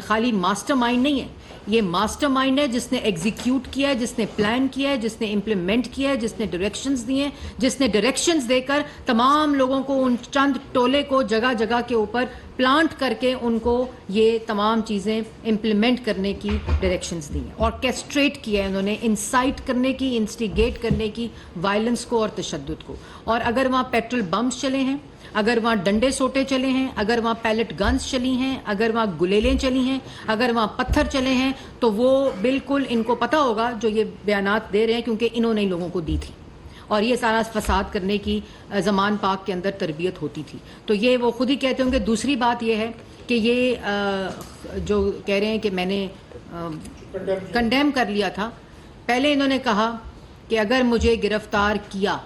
خالی ماسٹر مائنڈ نہیں ہے, یہ ماسٹر مائنڈ ہے جس نے ایگزیکیوٹ کیا ہے, جس نے پلان کیا ہے, جس نے امپلیمنٹ کیا ہے, جس نے ڈائریکشنز دیے, جس نے ڈائریکشنز دے کر تمام لوگوں کو ان چند ٹولے کو جگہ جگہ کے اوپر پلانٹ کر کے ان کو یہ تمام چیزیں امپلیمنٹ کرنے کی ڈائریکشنز دی ہیں. آرکیسٹریٹ کیا ہے انہوں نے, انسائٹ کرنے کی, انسٹیگیٹ کرنے کی وائلنس کو اور تشدد کو. اور اگر وہاں پیٹرول بمس چلے ہیں, اگر وہاں ڈنڈے سوٹے چلے ہیں, اگر وہاں پیلٹ گنز چلی ہیں, اگر وہاں گلیلیں چلی ہیں, اگر وہاں پتھر چلے ہیں, تو وہ بالکل ان کو پتہ ہوگا جو یہ بیانات دے رہے ہیں, کیونکہ انہوں نے ہی لوگوں کو دی تھی, اور یہ سارا فساد کرنے کی زمان پاک کے اندر تربیت ہوتی تھی. تو یہ وہ خود ہی کہتے ہوں گے. دوسری بات یہ ہے کہ یہ جو کہہ رہے ہیں کہ میں نے کنڈیم کر لیا تھا, پہلے انہوں نے کہا کہ اگر مجھے گرفتار کیا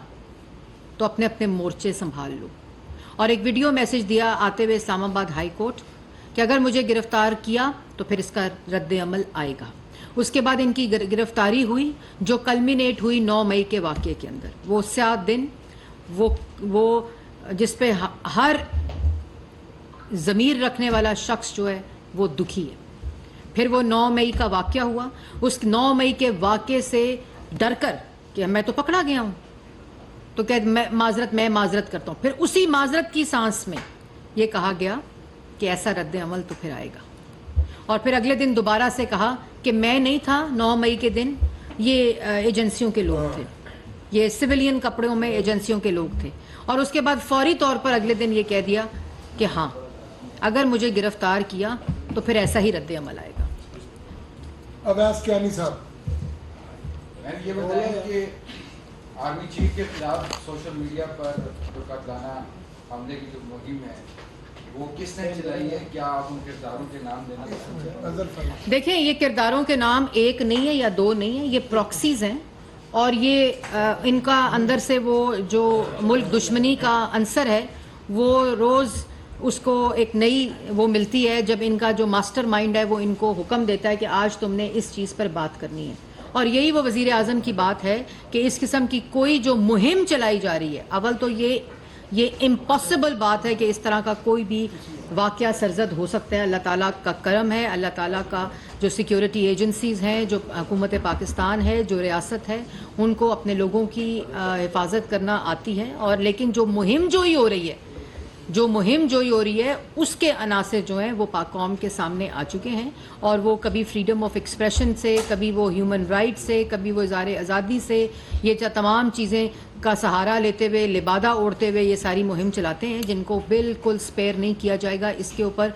تو اپنے اپنے مورچے سنبھال لو, اور ایک ویڈیو میسج دیا آتے ہوئے اسلام آباد ہائی کورٹ کہ اگر مجھے گرفتار کیا تو پھر اس کا رد عمل آئے گا. اس کے بعد ان کی گرفتاری ہوئی جو کلمینیٹ ہوئی 9 مئی کے واقعے کے اندر. وہ 7 دن وہ جس پہ ہر ضمیر رکھنے والا شخص جو ہے وہ دکھی ہے. پھر وہ 9 مئی کا واقعہ ہوا, اس 9 مئی کے واقعے سے ڈر کر کہ میں تو پکڑا گیا ہوں, تو کہ میں معذرت کرتا ہوں. پھر اسی معذرت کی سانس میں یہ کہا گیا کہ ایسا رد عمل تو پھر آئے گا. اور پھر اگلے دن دوبارہ سے کہا کہ میں نہیں تھا 9 مئی کے دن, یہ ایجنسیوں کے لوگ تھے, یہ سویلین کپڑوں میں ایجنسیوں کے لوگ تھے. اور اس کے بعد فوری طور پر اگلے دن یہ کہہ دیا کہ ہاں اگر مجھے گرفتار کیا تو پھر ایسا ہی رد عمل آئے گا. اویس کیانی صاحب, میں یہ بتایا کہ آرمی چیف کے خلاف سوشل میڈیا پر جو قاتلانہ حملے کی جو مہم ہے وہ کس نے چلائی ہے, کیا آپ ان کرداروں کے نام دینا چاہتے ہیں؟ دیکھیں یہ کرداروں کے نام ایک نہیں ہے یا 2 نہیں ہے, یہ پراکسیز ہیں, اور یہ ان کا اندر سے وہ جو ملک دشمنی کا عنصر ہے وہ روز اس کو ایک نئی وہ ملتی ہے جب ان کا جو ماسٹر مائنڈ ہے وہ ان کو حکم دیتا ہے کہ آج تم نے اس چیز پر بات کرنی ہے. اور یہی وہ وزیر اعظم کی بات ہے کہ اس قسم کی کوئی جو مہم چلائی جا رہی ہے, اول تو یہ امپاسبل بات ہے کہ اس طرح کا کوئی بھی واقعہ سرزد ہو سکتا ہے. اللہ تعالیٰ کا کرم ہے, اللہ تعالیٰ کا جو سیکیورٹی ایجنسیز ہیں, جو حکومت پاکستان ہے, جو ریاست ہے, ان کو اپنے لوگوں کی حفاظت کرنا آتی ہے. اور لیکن جو مہم جوئی ہو رہی ہے اس کے عناصر جو ہیں وہ پاک قوم کے سامنے آ چکے ہیں, اور وہ کبھی فریڈم آف ایکسپریشن سے, کبھی وہ ہیومن رائٹ سے, کبھی وہ اظہار آزادی سے, یہ تمام چیزیں کا سہارا لیتے ہوئے, لبادہ اوڑھتے ہوئے یہ ساری مہم چلاتے ہیں جن کو بالکل سپیئر نہیں کیا جائے گا. اس کے اوپر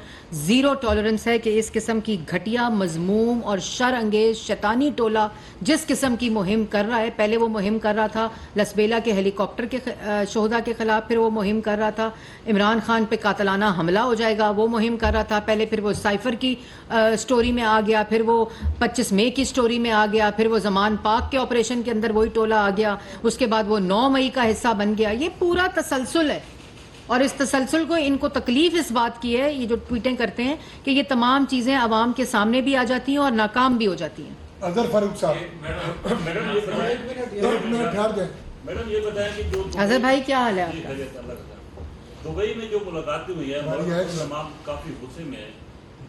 زیرو ٹالرنس ہے کہ اس قسم کی گھٹیا, مذموم اور شر انگیز شیطانی ٹولہ جس قسم کی مہم کر رہا ہے. پہلے وہ مہم کر رہا تھا لسبیلا کے ہیلی کاپٹر کے شہداء کے خلاف, پھر وہ مہم کر رہا تھا عمران خان پہ قاتلانہ حملہ ہو جائے گا, وہ مہم کر رہا تھا پہلے, پھر وہ سائفر کی سٹوری میں آ گیا, پھر وہ 25 مئی کی سٹوری میں آ گیا, پھر وہ زمان پاک کے آپریشن کے اندر وہی ٹولہ آ گیا, اس کے بعد وہ 9 مئی کا حصہ بن گیا. یہ پورا تسلسل ہے, اور اس تسلسل کو ان کو تکلیف اس بات کی ہے, یہ جو ٹویٹیں کرتے ہیں, کہ یہ تمام چیزیں عوام کے سامنے بھی آ جاتی ہیں اور ناکام بھی ہو جاتی ہیں. اظہر فاروق صاحب, میڈم یہ بتائیں کہ جو اظہر بھائی کیا حال ہے آپ کا؟ دبئی میں جو ملاقاتیں ہوئی ہیں تمام کافی غصے میں ہیں.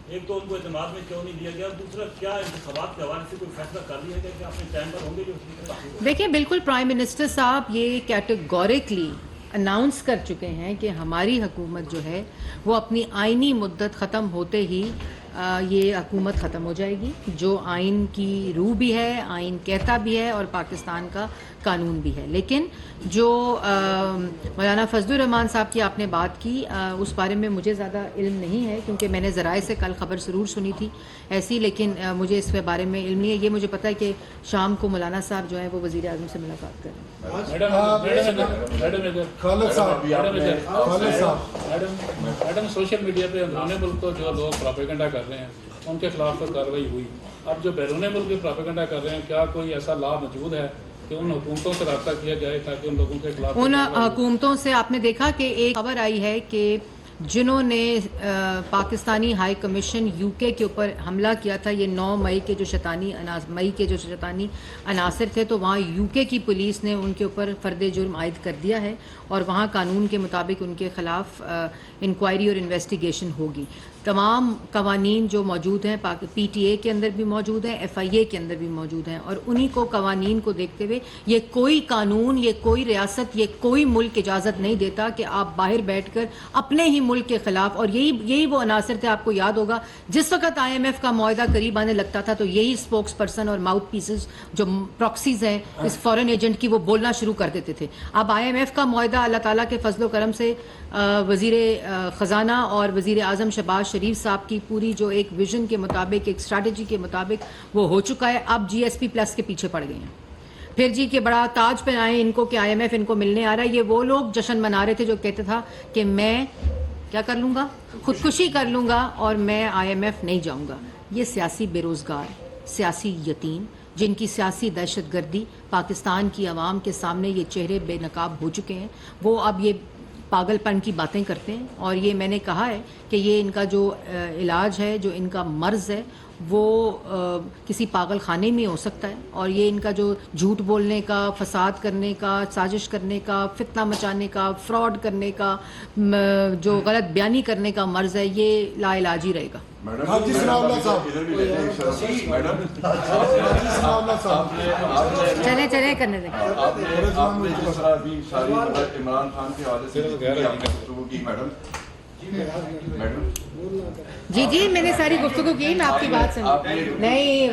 ایک تو ان کو اعتماد میں کیوں نہیں دیا گیا, دوسرا کیا انتخابات کے حوالے سے کوئی فیصلہ کر لیا گیا کہ اپنے ٹائم پر ہوں گے جو؟ دیکھیں بالکل پرائم منسٹر صاحب یہ کیٹیگوریکلی اناؤنس کر چکے ہیں کہ ہماری حکومت جو ہے وہ اپنی آئینی مدت ختم ہوتے ہی یہ حکومت ختم ہو جائے گی, جو آئین کی روح بھی ہے, آئین کہتا بھی ہے, اور پاکستان کا قانون بھی ہے. لیکن جو مولانا فضل الرحمان صاحب کی آپ نے بات کی، اس بارے میں مجھے زیادہ علم نہیں ہے کیونکہ میں نے ذرائع سے کل خبر ضرور سنی تھی ایسی، لیکن مجھے اس کے بارے میں علم نہیں ہے. یہ مجھے پتہ ہے کہ شام کو مولانا صاحب جو ہیں وہ وزیر اعظم سے ملاقات کر رہے ہیں. میڈم سوشل میڈیا پہ اندرون ملک کو جو لوگ پراپیگنڈا کر رہے ہیں ان کے خلاف تو کارروائی ہوئی، اب جو بیرون ملک بھی پراپیگنڈا کر رہے ہیں، کیا کوئی ایسا لا موجود ہے کہ ان حکومتوں سے رابطہ کیا جائے تاکہ ان لوگوں کے خلاف؟ ان حکومتوں سے آپ نے دیکھا کہ ایک خبر آئی ہے کہ جنہوں نے پاکستانی ہائی کمیشن یو کے اوپر حملہ کیا تھا، یہ 9 مئی کے جو شیطانی عناصر تھے، تو وہاں یو کے کی پولیس نے ان کے اوپر فرد جرم عائد کر دیا ہے اور وہاں قانون کے مطابق ان کے خلاف انکوائری اور انویسٹیگیشن ہوگی. تمام قوانین جو موجود ہیں پی ٹی اے کے اندر بھی موجود ہیں، ایف آئی اے کے اندر بھی موجود ہیں، اور انہی کو قوانین کو دیکھتے ہوئے یہ کوئی قانون، یہ کوئی ریاست، یہ کوئی ملک اجازت نہیں دیتا کہ آپ باہر بیٹھ کر اپنے ہی ملک کے خلاف، اور یہی وہ عناصر تھے. آپ کو یاد ہوگا جس وقت آئی ایم ایف کا معاہدہ قریب آنے لگتا تھا تو یہی اسپوکس پرسن اور ماؤتھ پیسز جو پراکسیز ہیں اس فورن ایجنٹ کی، وہ بولنا شروع کر دیتے تھے. اب آئی ایم ایف کا معاہدہ اللہ تعالیٰ کے فضل و کرم سے وزیر خزانہ اور وزیر اعظم شہباز شریف صاحب کی پوری جو ایک ویژن کے مطابق، ایک اسٹریٹجی کے مطابق وہ ہو چکا ہے. اب جی ایس پی پلس کے پیچھے پڑ گئے ہیں. پھر جی کہ بڑا تاج پہنائے ان کو کہ آئی ایم ایف ان کو ملنے آ رہا ہے. یہ وہ لوگ جشن منا رہے تھے جو کہتے تھا کہ میں کیا کر لوں گا، خودکشی کر لوں گا اور میں آئی ایم ایف نہیں جاؤں گا. یہ سیاسی بے روزگار، سیاسی یتیم، جن کی سیاسی دہشت گردی پاکستان کی عوام کے سامنے یہ چہرے بے نقاب ہو چکے ہیں، وہ اب یہ پاگل پن کی باتیں کرتے ہیں. اور یہ میں نے کہا ہے کہ یہ ان کا جو علاج ہے، جو ان کا مرض ہے، وہ کسی پاگل خانے میں ہو سکتا ہے. اور یہ ان کا جو جھوٹ بولنے کا، فساد کرنے کا، سازش کرنے کا، فتنہ مچانے کا، فراڈ کرنے کا، جو غلط بیانی کرنے کا مرض ہے، یہ لا علاج ہی رہے گا. چلیں کرنے دیں. عمران خان کے حوالے سے جی میں نے ساری گفتگو کی، میں آپ کی بات سنی نہیں.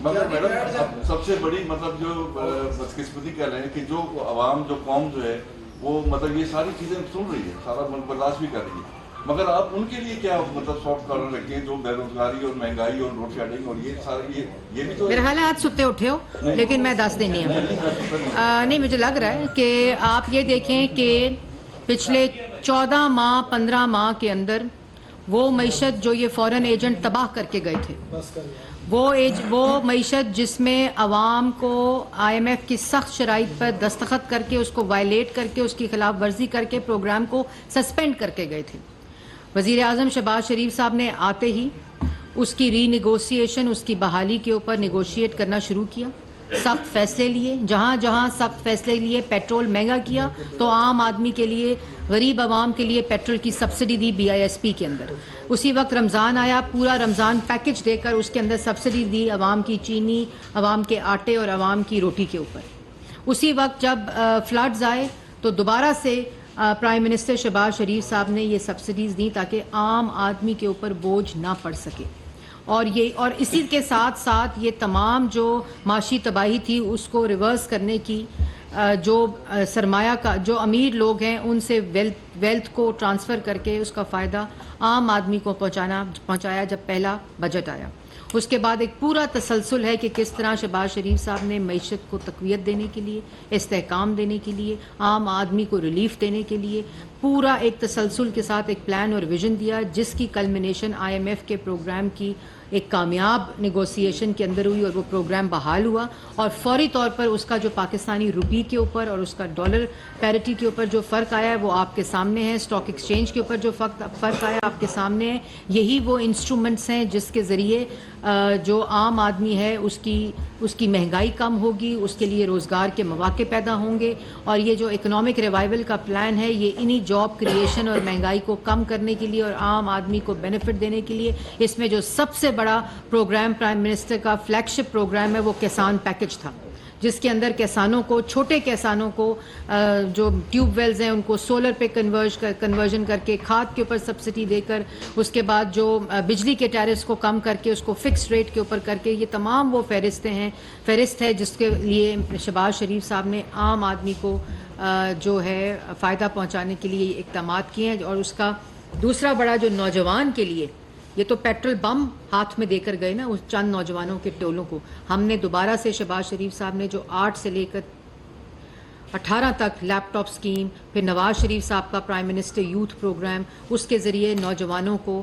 مگر میڈم سب سے بڑی مطلب جو بدقسمتی کہہ رہے ہیں کہ جو عوام، جو قوم جو ہے وہ مطلب یہ ساری چیزیں سن رہی ہے، سارا ملک برداشت بھی کر رہی ہے، مگر آپ ان کے لیے کیا مطلب سافٹ کارنر رکھیں جو بے روزگاری اور مہنگائی اور لوڈ شیڈنگ اور یہ سارے یہ بھی تو میرے خیال ہے آج ستے اٹھے ہو، لیکن میں دس دینی ہوں. نہیں، مجھے لگ رہا ہے کہ آپ یہ دیکھیں کہ پچھلے 14 ماہ 15 ماہ کے اندر وہ معیشت جو یہ فورن ایجنٹ تباہ کر کے گئے تھے، وہ معیشت جس میں عوام کو آئی ایم ایف کی سخت شرائط پر دستخط کر کے، اس کو وائلیٹ کر کے، اس کی خلاف ورزی کر کے پروگرام کو سسپینڈ کر کے گئے تھے. وزیر اعظم شہباز شریف صاحب نے آتے ہی اس کی ری نیگوسیشن، اس کی بحالی کے اوپر نیگوشیٹ کرنا شروع کیا. سخت فیصلے لیے، جہاں سخت فیصلے لیے. پیٹرول مہنگا کیا تو عام آدمی کے لیے، غریب عوام کے لیے پیٹرول کی سبسڈی دی بی آئی ایس پی کے اندر. اسی وقت رمضان آیا، پورا رمضان پیکج دے کر اس کے اندر سبسڈی دی عوام کی چینی، عوام کے آٹے اور عوام کی روٹی کے اوپر. اسی وقت جب فلڈز آئے تو دوبارہ سے پرائم منسٹر شہباز شریف صاحب نے یہ سبسڈیز دیں تاکہ عام آدمی کے اوپر بوجھ نہ پڑ سکے. اور اسی کے ساتھ ساتھ یہ تمام جو معاشی تباہی تھی اس کو ریورس کرنے کی، جو سرمایہ کا، جو امیر لوگ ہیں ان سے ویلتھ کو ٹرانسفر کر کے اس کا فائدہ عام آدمی کو پہنچایا جب پہلا بجٹ آیا. اس کے بعد ایک پورا تسلسل ہے کہ کس طرح شہباز شریف صاحب نے معیشت کو تقویت دینے کے لیے، استحکام دینے کے لیے، عام آدمی کو ریلیف دینے کے لیے پورا ایک تسلسل کے ساتھ ایک پلان اور ویژن دیا، جس کی کلمنیشن آئی ایم ایف کے پروگرام کی ایک کامیاب نیگوسیشن کے اندر ہوئی اور وہ پروگرام بحال ہوا. اور فوری طور پر اس کا جو پاکستانی روپی کے اوپر اور اس کا ڈالر پیرٹی کے اوپر جو فرق آیا ہے وہ آپ کے سامنے ہے. اسٹاک ایکسچینج کے اوپر جو فرق آیا آپ کے سامنے ہے. یہی وہ انسٹرومنٹس ہیں جس کے ذریعے جو عام آدمی ہے اس کی مہنگائی کم ہوگی، اس کے لیے روزگار کے مواقع پیدا ہوں گے. اور یہ جو اکنامک ریوائول کا پلان ہے یہ انہی جاب کریشن اور مہنگائی کو کم کرنے کے لیے اور عام آدمی کو بینیفٹ دینے کے لیے. اس میں جو سب سے بڑا پروگرام پرائم منسٹر کا فلیگ شپ پروگرام ہے وہ کسان پیکج تھا، جس کے اندر کسانوں کو, چھوٹے کسانوں کو جو ٹیوب ویلز ہیں ان کو سولر پہ کنورژن کر کے, کھاد کے اوپر سبسڈی دے کر, اس کے بعد جو بجلی کے ٹیرفس کو کم کر کے اس کو فکس ریٹ کے اوپر کر کے, یہ تمام وہ فہرست ہے جس کے لیے شہباز شریف صاحب نے عام آدمی کو جو ہے فائدہ پہنچانے کے لیے اقدامات کیے ہیں. اور اس کا دوسرا بڑا جو نوجوان کے لیے, یہ تو پیٹرول بم ہاتھ میں دے کر گئے نا اس چند نوجوانوں کے ٹولوں کو. ہم نے دوبارہ سے شہباز شریف صاحب نے جو 8 سے لے کر 18 تک لیپ ٹاپ سکیم, پھر نواز شریف صاحب کا پرائم منسٹر یوتھ پروگرام, اس کے ذریعے نوجوانوں کو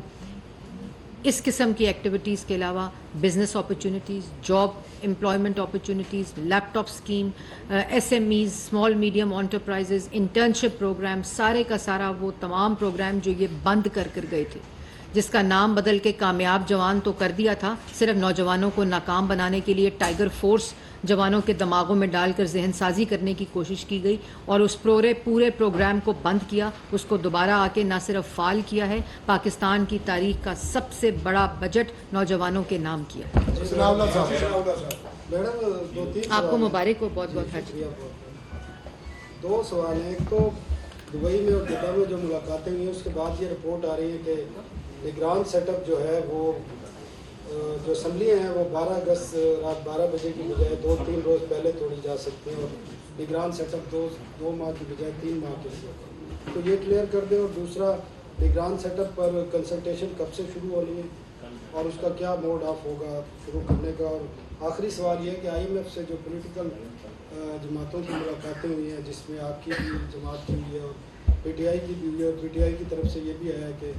اس قسم کی ایکٹیویٹیز کے علاوہ business opportunities, job employment opportunities, laptop scheme, S M Es, small medium enterprises, internship programme, سارے کا سارا وہ تمام پروگرام جو یہ بند کر گئے تھے, جس کا نام بدل کے کامیاب جوان تو کر دیا تھا, صرف نوجوانوں کو ناکام بنانے کے لیے ٹائیگر فورس جوانوں کے دماغوں میں ڈال کر ذہن سازی کرنے کی کوشش کی گئی, اور اس پورے پروگرام کو بند کیا. اس کو دوبارہ آ کے نہ صرف فعال کیا ہے, پاکستان کی تاریخ کا سب سے بڑا بجٹ نوجوانوں کے نام کیا. آپ کو مبارک ہو, بہت بہت حج. 2 سوال ہیں. ایک تو دبئی میں اور جدہ میں جو ملاقاتیں ہوئی ہیں اس کے بعد یہ رپورٹ آ رہی ہے کہ نگران سیٹ اپ جو ہے وہ جو اسمبلیاں ہیں وہ 12 اگست رات 12 بجے کی بجائے 2-3 روز پہلے توڑی جا سکتے ہیں, اور نگران سیٹ اپ 2 ماہ کی بجائے 3 ماہ کے لیے. تو یہ کلیئر کر دیں. اور دوسرا, نگران سیٹ اپ پر کنسلٹیشن کب سے شروع ہونی ہے اور اس کا کیا موڈ آف ہوگا شروع کرنے کا. اور آخری سوال یہ ہے کہ IMF سے جو پولیٹیکل جماعتوں کی ملاقاتیں ہوئی ہیں, جس میں آپ کی بھی جماعت کی ہوئی ہے اور PTI کی بھی ہوئی ہے, اور PTI کی طرف سے یہ بھی آیا ہے کہ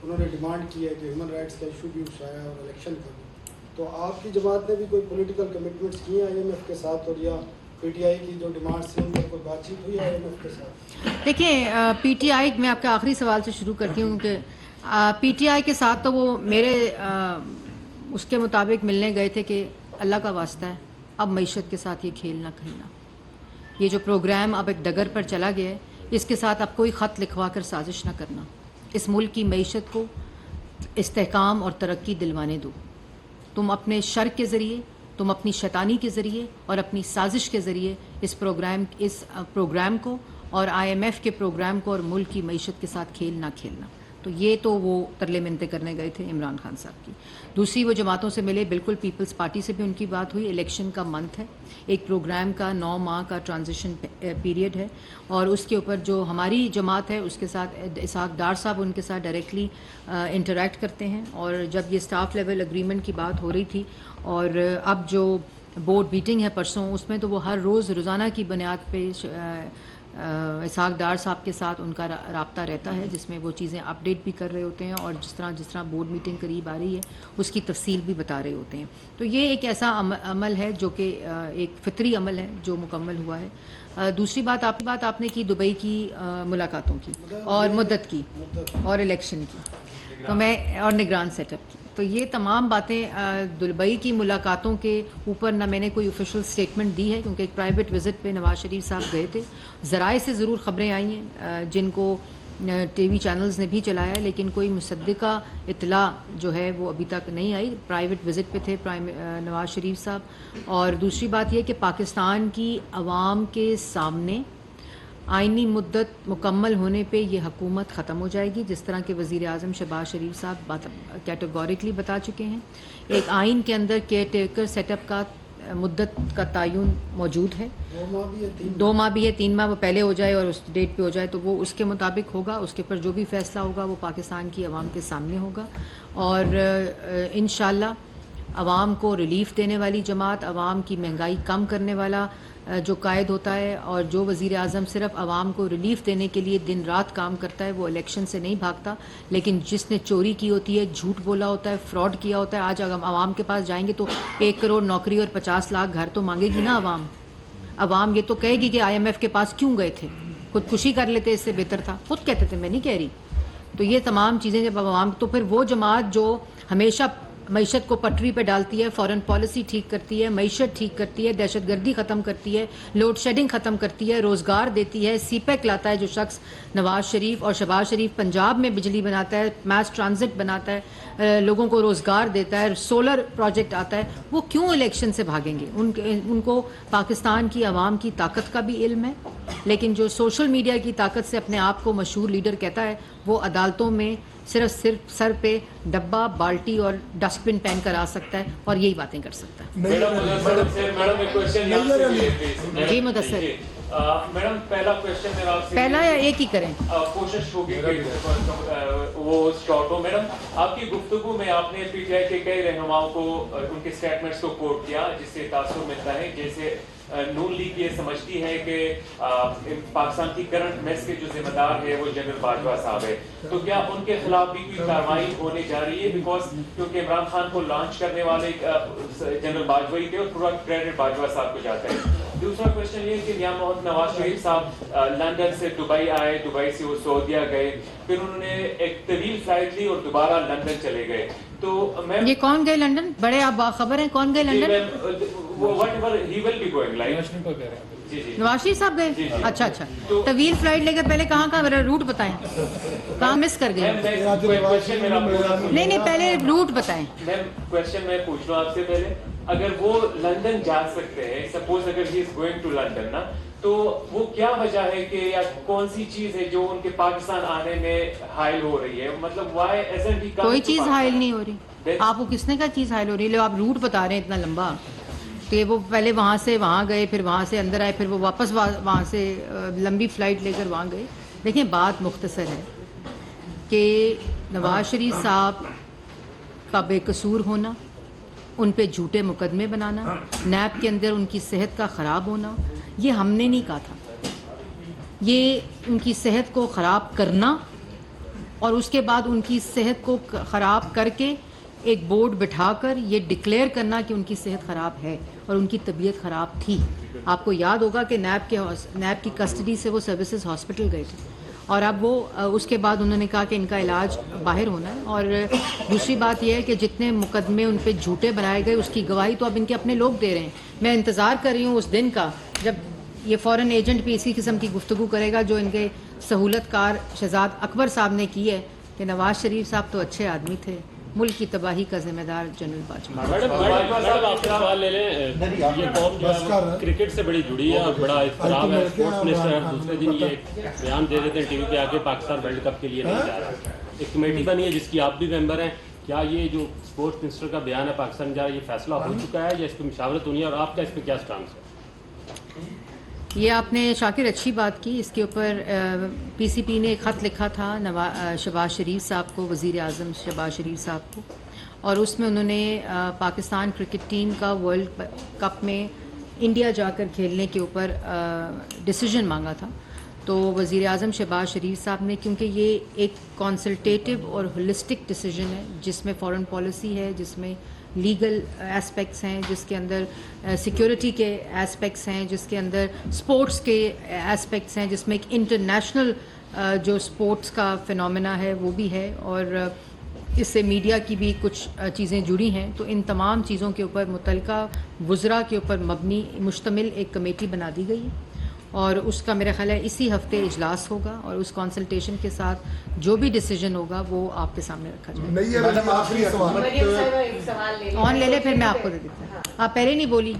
انہوں نے ڈیمانڈ کی ہے کہ ہیومن رائٹس کا ایشو بھی اٹھایا اور الیکشن کا بھی, تو آپ کی جماعت نے بھی کوئی پولیٹیکل کمٹمنٹس کیے ہیں IMF کے ساتھ, اور یا PTI کی جو ڈیمانڈس تھیں ان پر کوئی بات چیت ہوئی ہے IMF کے ساتھ؟ دیکھیں, PTI میں آپ کے آخری سوال سے شروع کرتی ہوں کہ PTI کے ساتھ تو وہ میرے اس کے مطابق ملنے گئے تھے کہ اللہ کا واسطہ ہے اب معیشت کے ساتھ یہ کھیل نہ کھیلنا. یہ جو پروگرام اب ایک ڈگر پر چلا گیا ہے, اس کے ساتھ اب کوئی خط لکھوا کر سازش نہ کرنا. اس ملک کی معیشت کو استحکام اور ترقی دلوانے دو. تم اپنے شر کے ذریعے, تم اپنی شیطانی کے ذریعے اور اپنی سازش کے ذریعے اس پروگرام کو اور IMF کے پروگرام کو اور ملک کی معیشت کے ساتھ کھیل نہ کھیلنا. تو یہ تو وہ ترلے منتیں کرنے گئے تھے عمران خان صاحب کی. دوسری, وہ جماعتوں سے ملے, بالکل پیپلز پارٹی سے بھی ان کی بات ہوئی. الیکشن کا منتھ ہے, ایک پروگرام کا 9 ماہ کا ٹرانزیشن پیریڈ ہے, اور اس کے اوپر جو ہماری جماعت ہے اس کے ساتھ اسحاق ڈار صاحب ان کے ساتھ ڈائریکٹلی انٹریکٹ کرتے ہیں. اور جب یہ اسٹاف لیول اگریمنٹ کی بات ہو رہی تھی, اور اب جو بورڈ میٹنگ ہے پرسوں, اس میں تو وہ ہر روز روزانہ کی بنیاد پہ اسحاق ڈار صاحب کے ساتھ ان کا رابطہ رہتا ہے, جس میں وہ چیزیں اپڈیٹ بھی کر رہے ہوتے ہیں, اور جس طرح بورڈ میٹنگ قریب آ رہی ہے اس کی تفصیل بھی بتا رہے ہوتے ہیں. تو یہ ایک ایسا عمل ہے جو کہ ایک فطری عمل ہے جو مکمل ہوا ہے. دوسری بات آپ نے کی دبئی کی ملاقاتوں کی اور مدت کی اور الیکشن کی, تو میں اور نگران سیٹ اپ کی. تو یہ تمام باتیں دبئی کی ملاقاتوں کے اوپر نہ میں نے کوئی آفیشیل سٹیٹمنٹ دی ہے, کیونکہ ایک پرائیویٹ وزٹ پہ نواز شریف صاحب گئے تھے. ذرائع سے ضرور خبریں آئی ہیں جن کو ٹی وی چینلز نے بھی چلایا, لیکن کوئی مصدقہ اطلاع جو ہے وہ ابھی تک نہیں آئی. پرائیویٹ وزٹ پہ تھے نواز شریف صاحب. اور دوسری بات یہ کہ پاکستان کی عوام کے سامنے آئینی مدت مکمل ہونے پہ یہ حکومت ختم ہو جائے گی, جس طرح کے وزیر اعظم شہباز شریف صاحب کیٹیگوریکلی بتا چکے ہیں. ایک آئین کے اندر کیئر ٹیکر سیٹ اپ کا مدت کا تعین موجود ہے, 2 ماہ بھی ہے, 3 ماہ وہ پہلے ہو جائے اور اس ڈیٹ پہ ہو جائے تو وہ اس کے مطابق ہوگا. اس کے اوپر جو بھی فیصلہ ہوگا وہ پاکستان کی عوام کے سامنے ہوگا, اور انشاءاللہ عوام کو ریلیف دینے والی جماعت, عوام کی مہنگائی کم کرنے والا جو قائد ہوتا ہے, اور جو وزیر اعظم صرف عوام کو ریلیف دینے کے لیے دن رات کام کرتا ہے, وہ الیکشن سے نہیں بھاگتا. لیکن جس نے چوری کی ہوتی ہے, جھوٹ بولا ہوتا ہے, فراڈ کیا ہوتا ہے, آج اگر عوام کے پاس جائیں گے تو 1 کروڑ نوکری اور 50 لاکھ گھر تو مانگے گی نا عوام. یہ تو کہے گی کہ IMF کے پاس کیوں گئے تھے, خودکشی کر لیتے, اس سے بہتر تھا. خود کہتے تھے, میں نہیں کہہ رہی. تو یہ تمام چیزیں جب عوام, تو پھر وہ جماعت جو ہمیشہ معیشت کو پٹری پہ ڈالتی ہے, فورن پالیسی ٹھیک کرتی ہے, معیشت ٹھیک کرتی ہے, دہشت گردی ختم کرتی ہے, لوڈ شیڈنگ ختم کرتی ہے, روزگار دیتی ہے, سی پیک لاتا ہے جو شخص نواز شریف اور شہباز شریف پنجاب میں بجلی بناتا ہے, میس ٹرانزٹ بناتا ہے, لوگوں کو روزگار دیتا ہے, سولر پروجیکٹ آتا ہے, وہ کیوں الیکشن سے بھاگیں گے؟ ان کو پاکستان کی عوام کی طاقت کا بھی علم ہے, لیکن جو سوشل میڈیا کی طاقت سے اپنے آپ کو مشہور لیڈر کہتا ہے, وہ عدالتوں میں صرف سر پہ ڈبہ, بالٹی اور ڈسٹ بن پہن کر آ سکتا ہے اور یہی باتیں کر سکتا ہے. جی مدثر, میڈم پہلا کوشچن میرا آپ سے پہلا یا ایک ہی کریں؟ کوشش ہوگی وہ شارٹ ہو. میڈم آپ کی گفتگو میں آپ نے پی ٹی آئی کے کئی رہنماؤں کو ان کے اسٹیٹمنٹس کو کوٹ کیا, جس سے تاثر ملتا ہے جیسے نون لیگ یہ سمجھتی ہے کہ پاکستان کی کرنٹ میس کے جو ذمہ دار ہے وہ جنرل باجوہ صاحب ہے, تو کیا ان کے خلاف بھی کوئی کارروائی ہونے جا رہی ہے؟ بیکاز کیونکہ عمران خان کو لانچ کرنے والے جنرل باجوہ ہی تھے اور پورا کریڈٹ باجوہ صاحب کو جاتا ہے. دوسرا کوشچن یہ کہ میاں محمد نواز شریف صاحب لندن سے دبئی آئے, دبئی سے وہ سعودیہ گئے, پھر انہوں نے ایک طویل فلائٹ لی اور دوبارہ لندن چلے گئے. تو میں یہ کون گئے لندن؟ بڑے آپ باخبر ہیں, کون گئے لندن؟ نواز شریف صاحب گئے؟ اچھا اچھا, طویل فلائٹ لے کر پہلے کہاں کہاں میرا روٹ بتائیں, کہاں مس کر گئے؟ نہیں پہلے روٹ بتائیں. کوشچن میں پوچھ رہا ہوں آپ سے پہلے, اگر وہ لندن جا سکتے ہیں, سپوز اگر ہی از گوئنگ ٹو لندن نا, تو وہ کیا وجہ ہے کہ یا کون سی چیز ہے جو ان کے پاکستان آنے میں حائل ہو رہی ہے؟ مطلب وائی ایزنٹ ہی کم؟ کوئی چیز حائل نہیں ہو رہی. آپ کو کس نے کا چیز حائل ہو رہی ہے؟ آپ روٹ بتا رہے ہیں اتنا لمبا کہ وہ پہلے وہاں سے وہاں گئے, پھر وہاں سے اندر آئے, پھر وہ واپس وہاں سے لمبی فلائٹ لے کر وہاں گئے. دیکھیں بات مختصر ہے کہ نواز شریف صاحب کا بے قصور ہونا, ان پہ جھوٹے مقدمے بنانا, نیب کے اندر ان کی صحت کا خراب ہونا, یہ ہم نے نہیں کہا تھا. یہ ان کی صحت کو خراب کرنا اور اس کے بعد ان کی صحت کو خراب کر کے ایک بورڈ بٹھا کر یہ ڈکلیئر کرنا کہ ان کی صحت خراب ہے اور ان کی طبیعت خراب تھی. آپ کو یاد ہوگا کہ نیب کی کسٹڈی سے وہ سروسز ہاسپٹل گئے تھے, اور اب وہ اس کے بعد انہوں نے کہا کہ ان کا علاج باہر ہونا ہے. اور دوسری بات یہ ہے کہ جتنے مقدمے ان پہ جھوٹے بنائے گئے اس کی گواہی تو اب ان کے اپنے لوگ دے رہے ہیں. میں انتظار کر رہی ہوں اس دن کا جب یہ فورن ایجنٹ بھی اسی قسم کی گفتگو کرے گا جو ان کے سہولت کار شہزاد اکبر صاحب نے کی ہے کہ نواز شریف صاحب تو اچھے آدمی تھے, ملک کی تباہی کا ذمہ دار جنرل باجوہ. میڈم آپ سوال لے لیں, یہ قوم جو ہے کرکٹ سے بڑی جڑی ہے اور بڑا اضطراب ہے. اسپورٹس منسٹر دوسرے دن یہ بیان دے دیتے ہیں ٹی وی پہ آگے پاکستان ورلڈ کپ کے لیے نہیں جا رہا. ایک کمیٹی بنی ہے جس کی آپ بھی ممبر ہیں, کیا یہ جو اسپورٹس منسٹر کا بیان ہے پاکستان جا رہا ہے یہ فیصلہ ہو چکا ہے یا اس پہ مشاورت ہونی ہے, اور آپ کا اس پہ کیا اسٹانس ہے؟ یہ آپ نے شاکر اچھی بات کی. اس کے اوپر پی سی پی نے ایک خط لکھا تھا شہباز شریف صاحب کو, وزیر اعظم شہباز شریف صاحب کو, اور اس میں انہوں نے پاکستان کرکٹ ٹیم کا ورلڈ کپ میں انڈیا جا کر کھیلنے کے اوپر ڈیسیجن مانگا تھا. تو وزیر اعظم شہباز شریف صاحب نے, کیونکہ یہ ایک کنسلٹیٹو اور ہولسٹک ڈیسیجن ہے جس میں فارن پالیسی ہے, جس میں لیگل ایسپیکٹس ہیں, جس کے اندر سیکیورٹی کے ایسپیکٹس ہیں, جس کے اندر سپورٹس کے ایسپیکٹس ہیں, جس میں ایک انٹرنیشنل جو سپورٹس کا فنومینا ہے وہ بھی ہے, اور اس سے میڈیا کی بھی کچھ چیزیں جڑی ہیں. تو ان تمام چیزوں کے اوپر متعلقہ وزراء کے اوپر مبنی مشتمل ایک کمیٹی بنا دی گئی ہے, اور اس کا میرا خیال ہے اسی ہفتے اجلاس ہوگا, اور اس کنسلٹیشن کے ساتھ جو بھی ڈیسیجن ہوگا وہ آپ کے سامنے رکھا جائے گا. آن لے لے, پھر میں آپ کو دے دیتا ہوں. آپ پہلے نہیں بولی.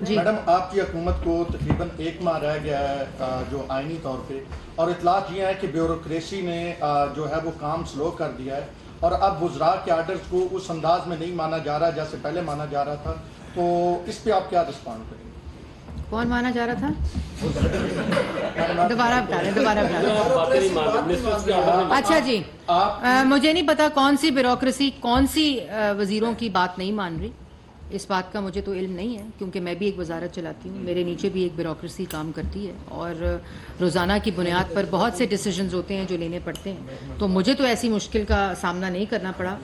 جی میڈم, آپ کی حکومت کو تقریباً 1 ماہ رہ گیا ہے جو آئینی طور پہ, اور اطلاعات یہ ہے کہ بیوروکریسی نے جو ہے وہ کام سلو کر دیا ہے, اور اب وزراء کے آرڈرز کو اس انداز میں نہیں مانا جا رہا جیسے پہلے مانا جا رہا تھا. تو اس پہ آپ کیا رسپونڈ کریں گے؟ کون مانا جا رہا تھا؟ دوبارہ بتا رہے. اچھا جی, مجھے نہیں پتا کون سی بیوروکریسی کون سی وزیروں کی بات نہیں مان رہی. اس بات کا مجھے تو علم نہیں ہے, کیونکہ میں بھی ایک وزارت چلاتی ہوں, میرے نیچے بھی ایک بیوروکریسی کام کرتی ہے, اور روزانہ کی بنیاد پر بہت سے ڈیسیجنز ہوتے ہیں جو لینے پڑتے ہیں. تو مجھے تو ایسی مشکل کا سامنا نہیں کرنا پڑا,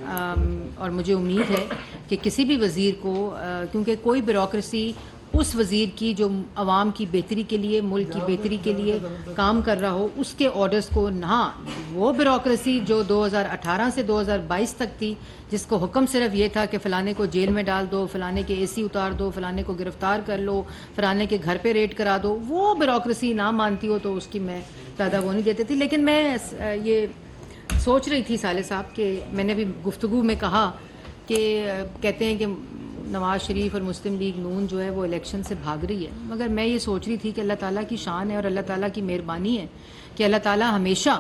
اور مجھے امید ہے کہ کسی بھی وزیر کو, کیونکہ کوئی بیوروکریسی اس وزیر کی جو عوام کی بہتری کے لیے، ملک کی بہتری کے لیے کام کر رہا ہو، اس کے آرڈرز کو نہ وہ بیوروکریسی جو 2018 سے 2022 تک تھی، جس کو حکم صرف یہ تھا کہ فلانے کو جیل میں ڈال دو، فلانے کے AC اتار دو، فلانے کو گرفتار کر لو، فلانے کے گھر پہ ریڈ کرا دو، وہ بیوروکریسی نہ مانتی ہو تو اس کی میں پیدا وہ نہیں دیتی تھی. لیکن میں یہ سوچ رہی تھی صالح صاحب کہ میں نے بھی گفتگو میں کہا کہ کہتے ہیں کہ نواز شریف اور مسلم لیگ نون جو ہے وہ الیکشن سے بھاگ رہی ہے، مگر میں یہ سوچ رہی تھی کہ اللہ تعالیٰ کی شان ہے اور اللہ تعالیٰ کی مہربانی ہے کہ اللہ تعالیٰ ہمیشہ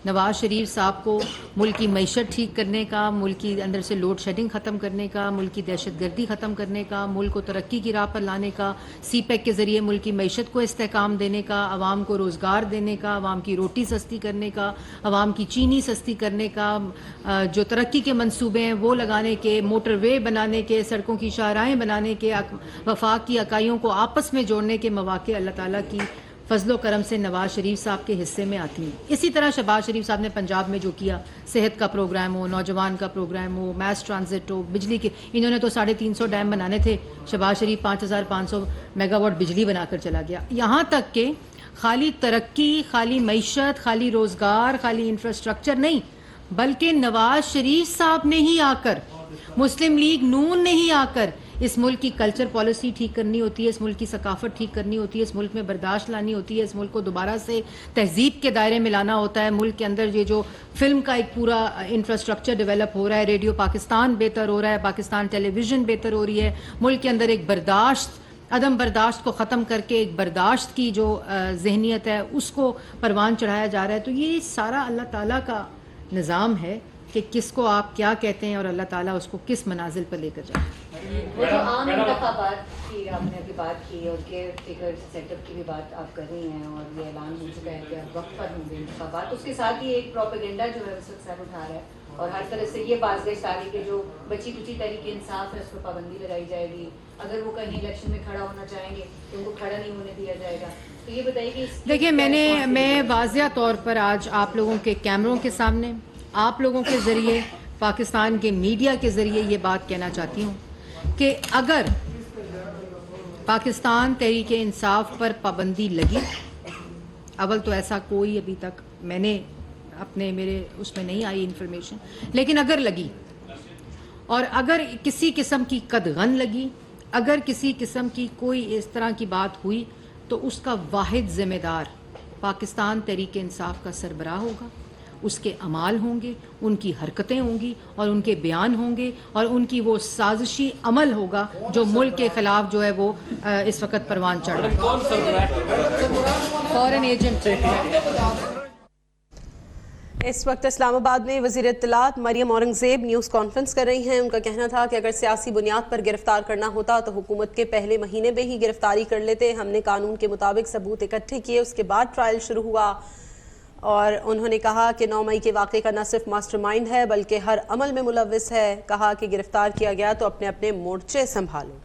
نواز شریف صاحب کو ملک کی معیشت ٹھیک کرنے کا، ملک کی اندر سے لوڈ شیڈنگ ختم کرنے کا، ملک کی دہشت گردی ختم کرنے کا، ملک کو ترقی کی راہ پر لانے کا، CPEC کے ذریعے ملک کی معیشت کو استحکام دینے کا، عوام کو روزگار دینے کا، عوام کی روٹی سستی کرنے کا، عوام کی چینی سستی کرنے کا، جو ترقی کے منصوبے ہیں وہ لگانے کے، موٹر وے بنانے کے، سڑکوں کی شاہراہیں بنانے کے، وفاق کی اکائیوں کو آپس میں جوڑنے کے مواقع اللہ تعالیٰ کی فضل و کرم سے نواز شریف صاحب کے حصے میں آتی ہیں. اسی طرح شہباز شریف صاحب نے پنجاب میں جو کیا، صحت کا پروگرام ہو، نوجوان کا پروگرام ہو، میس ٹرانزٹ ہو، بجلی کے، انہوں نے تو 350 ڈیم بنانے تھے، شہباز شریف 5500 میگا واٹ بجلی بنا کر چلا گیا. یہاں تک کہ خالی ترقی، خالی معیشت، خالی روزگار، خالی انفراسٹرکچر نہیں، بلکہ نواز شریف صاحب نے ہی آ کر، مسلم لیگ نون نے ہی آ کر اس ملک کی کلچر پالیسی ٹھیک کرنی ہوتی ہے، اس ملک کی ثقافت ٹھیک کرنی ہوتی ہے، اس ملک میں برداشت لانی ہوتی ہے، اس ملک کو دوبارہ سے تہذیب کے دائرے میں لانا ہوتا ہے. ملک کے اندر یہ جو فلم کا ایک پورا انفراسٹرکچر ڈیولپ ہو رہا ہے، ریڈیو پاکستان بہتر ہو رہا ہے، پاکستان ٹیلی ویژن بہتر ہو رہی ہے، ملک کے اندر ایک برداشت، عدم برداشت کو ختم کر کے ایک برداشت کی جو ذہنیت ہے اس کو پروان چڑھایا جا رہا ہے. تو یہ سارا اللہ تعالیٰ کا نظام ہے کہ کس کو آپ کیا کہتے ہیں اور اللہ تعالیٰ اس کو کس منازل پر لے کر جائے. وہ جو عام انتخابات کی آپ نے ابھی بات کی اور کے فگر سیٹ اپ کی بھی بات آپ کر رہی ہیں اور یہ اعلان ہو چکا ہے کہ اب وقت پر ہوں گے انتخابات، اس کے ساتھ ہی ایک پروپیگنڈا جو ہے اس وقت سر اٹھا رہا ہے اور ہر طرح سے یہ بازگشت آ رہی کہ جو بچی کچی تحریک انصاف ہے اس پر پابندی لگائی جائے گی، اگر وہ کہیں الیکشن میں کھڑا ہونا چاہیں گے تو ان کو کھڑا نہیں ہونے دیا جائے گا. تو یہ بتائیے کہ دیکھیے میں واضح طور پر آج آپ لوگوں کے کیمروں کے سامنے، آپ لوگوں کے ذریعے، پاکستان کے میڈیا کے ذریعے یہ بات کہنا چاہتی ہوں کہ اگر پاکستان تحریک انصاف پر پابندی لگی، اول تو ایسا کوئی ابھی تک میں نے میرے اس میں نہیں آئی انفارمیشن، لیکن اگر لگی اور اگر کسی قسم کی قدغن لگی، اگر کسی قسم کی کوئی اس طرح کی بات ہوئی تو اس کا واحد ذمہ دار پاکستان تحریک انصاف کا سربراہ ہوگا، اس کے اعمال ہوں گے، ان کی حرکتیں ہوں گی اور ان کے بیان ہوں گے اور ان کی وہ سازشی عمل ہوگا جو ملک کے خلاف جو ہے وہ اس وقت پروان چڑھ رہا ہے. فورن ایجنٹ. اس وقت اسلام آباد میں وزیر اطلاعات مریم اورنگزیب نیوز کانفرنس کر رہی ہیں. ان کا کہنا تھا کہ اگر سیاسی بنیاد پر گرفتار کرنا ہوتا تو حکومت کے پہلے مہینے میں ہی گرفتاری کر لیتے. ہم نے قانون کے مطابق ثبوت اکٹھے کیے، اس کے بعد ٹرائل شروع ہوا. اور انہوں نے کہا کہ 9 مئی کے واقعے کا نہ صرف ماسٹر مائنڈ ہے بلکہ ہر عمل میں ملوث ہے. کہا کہ گرفتار کیا گیا تو اپنے اپنے مورچے سنبھالو.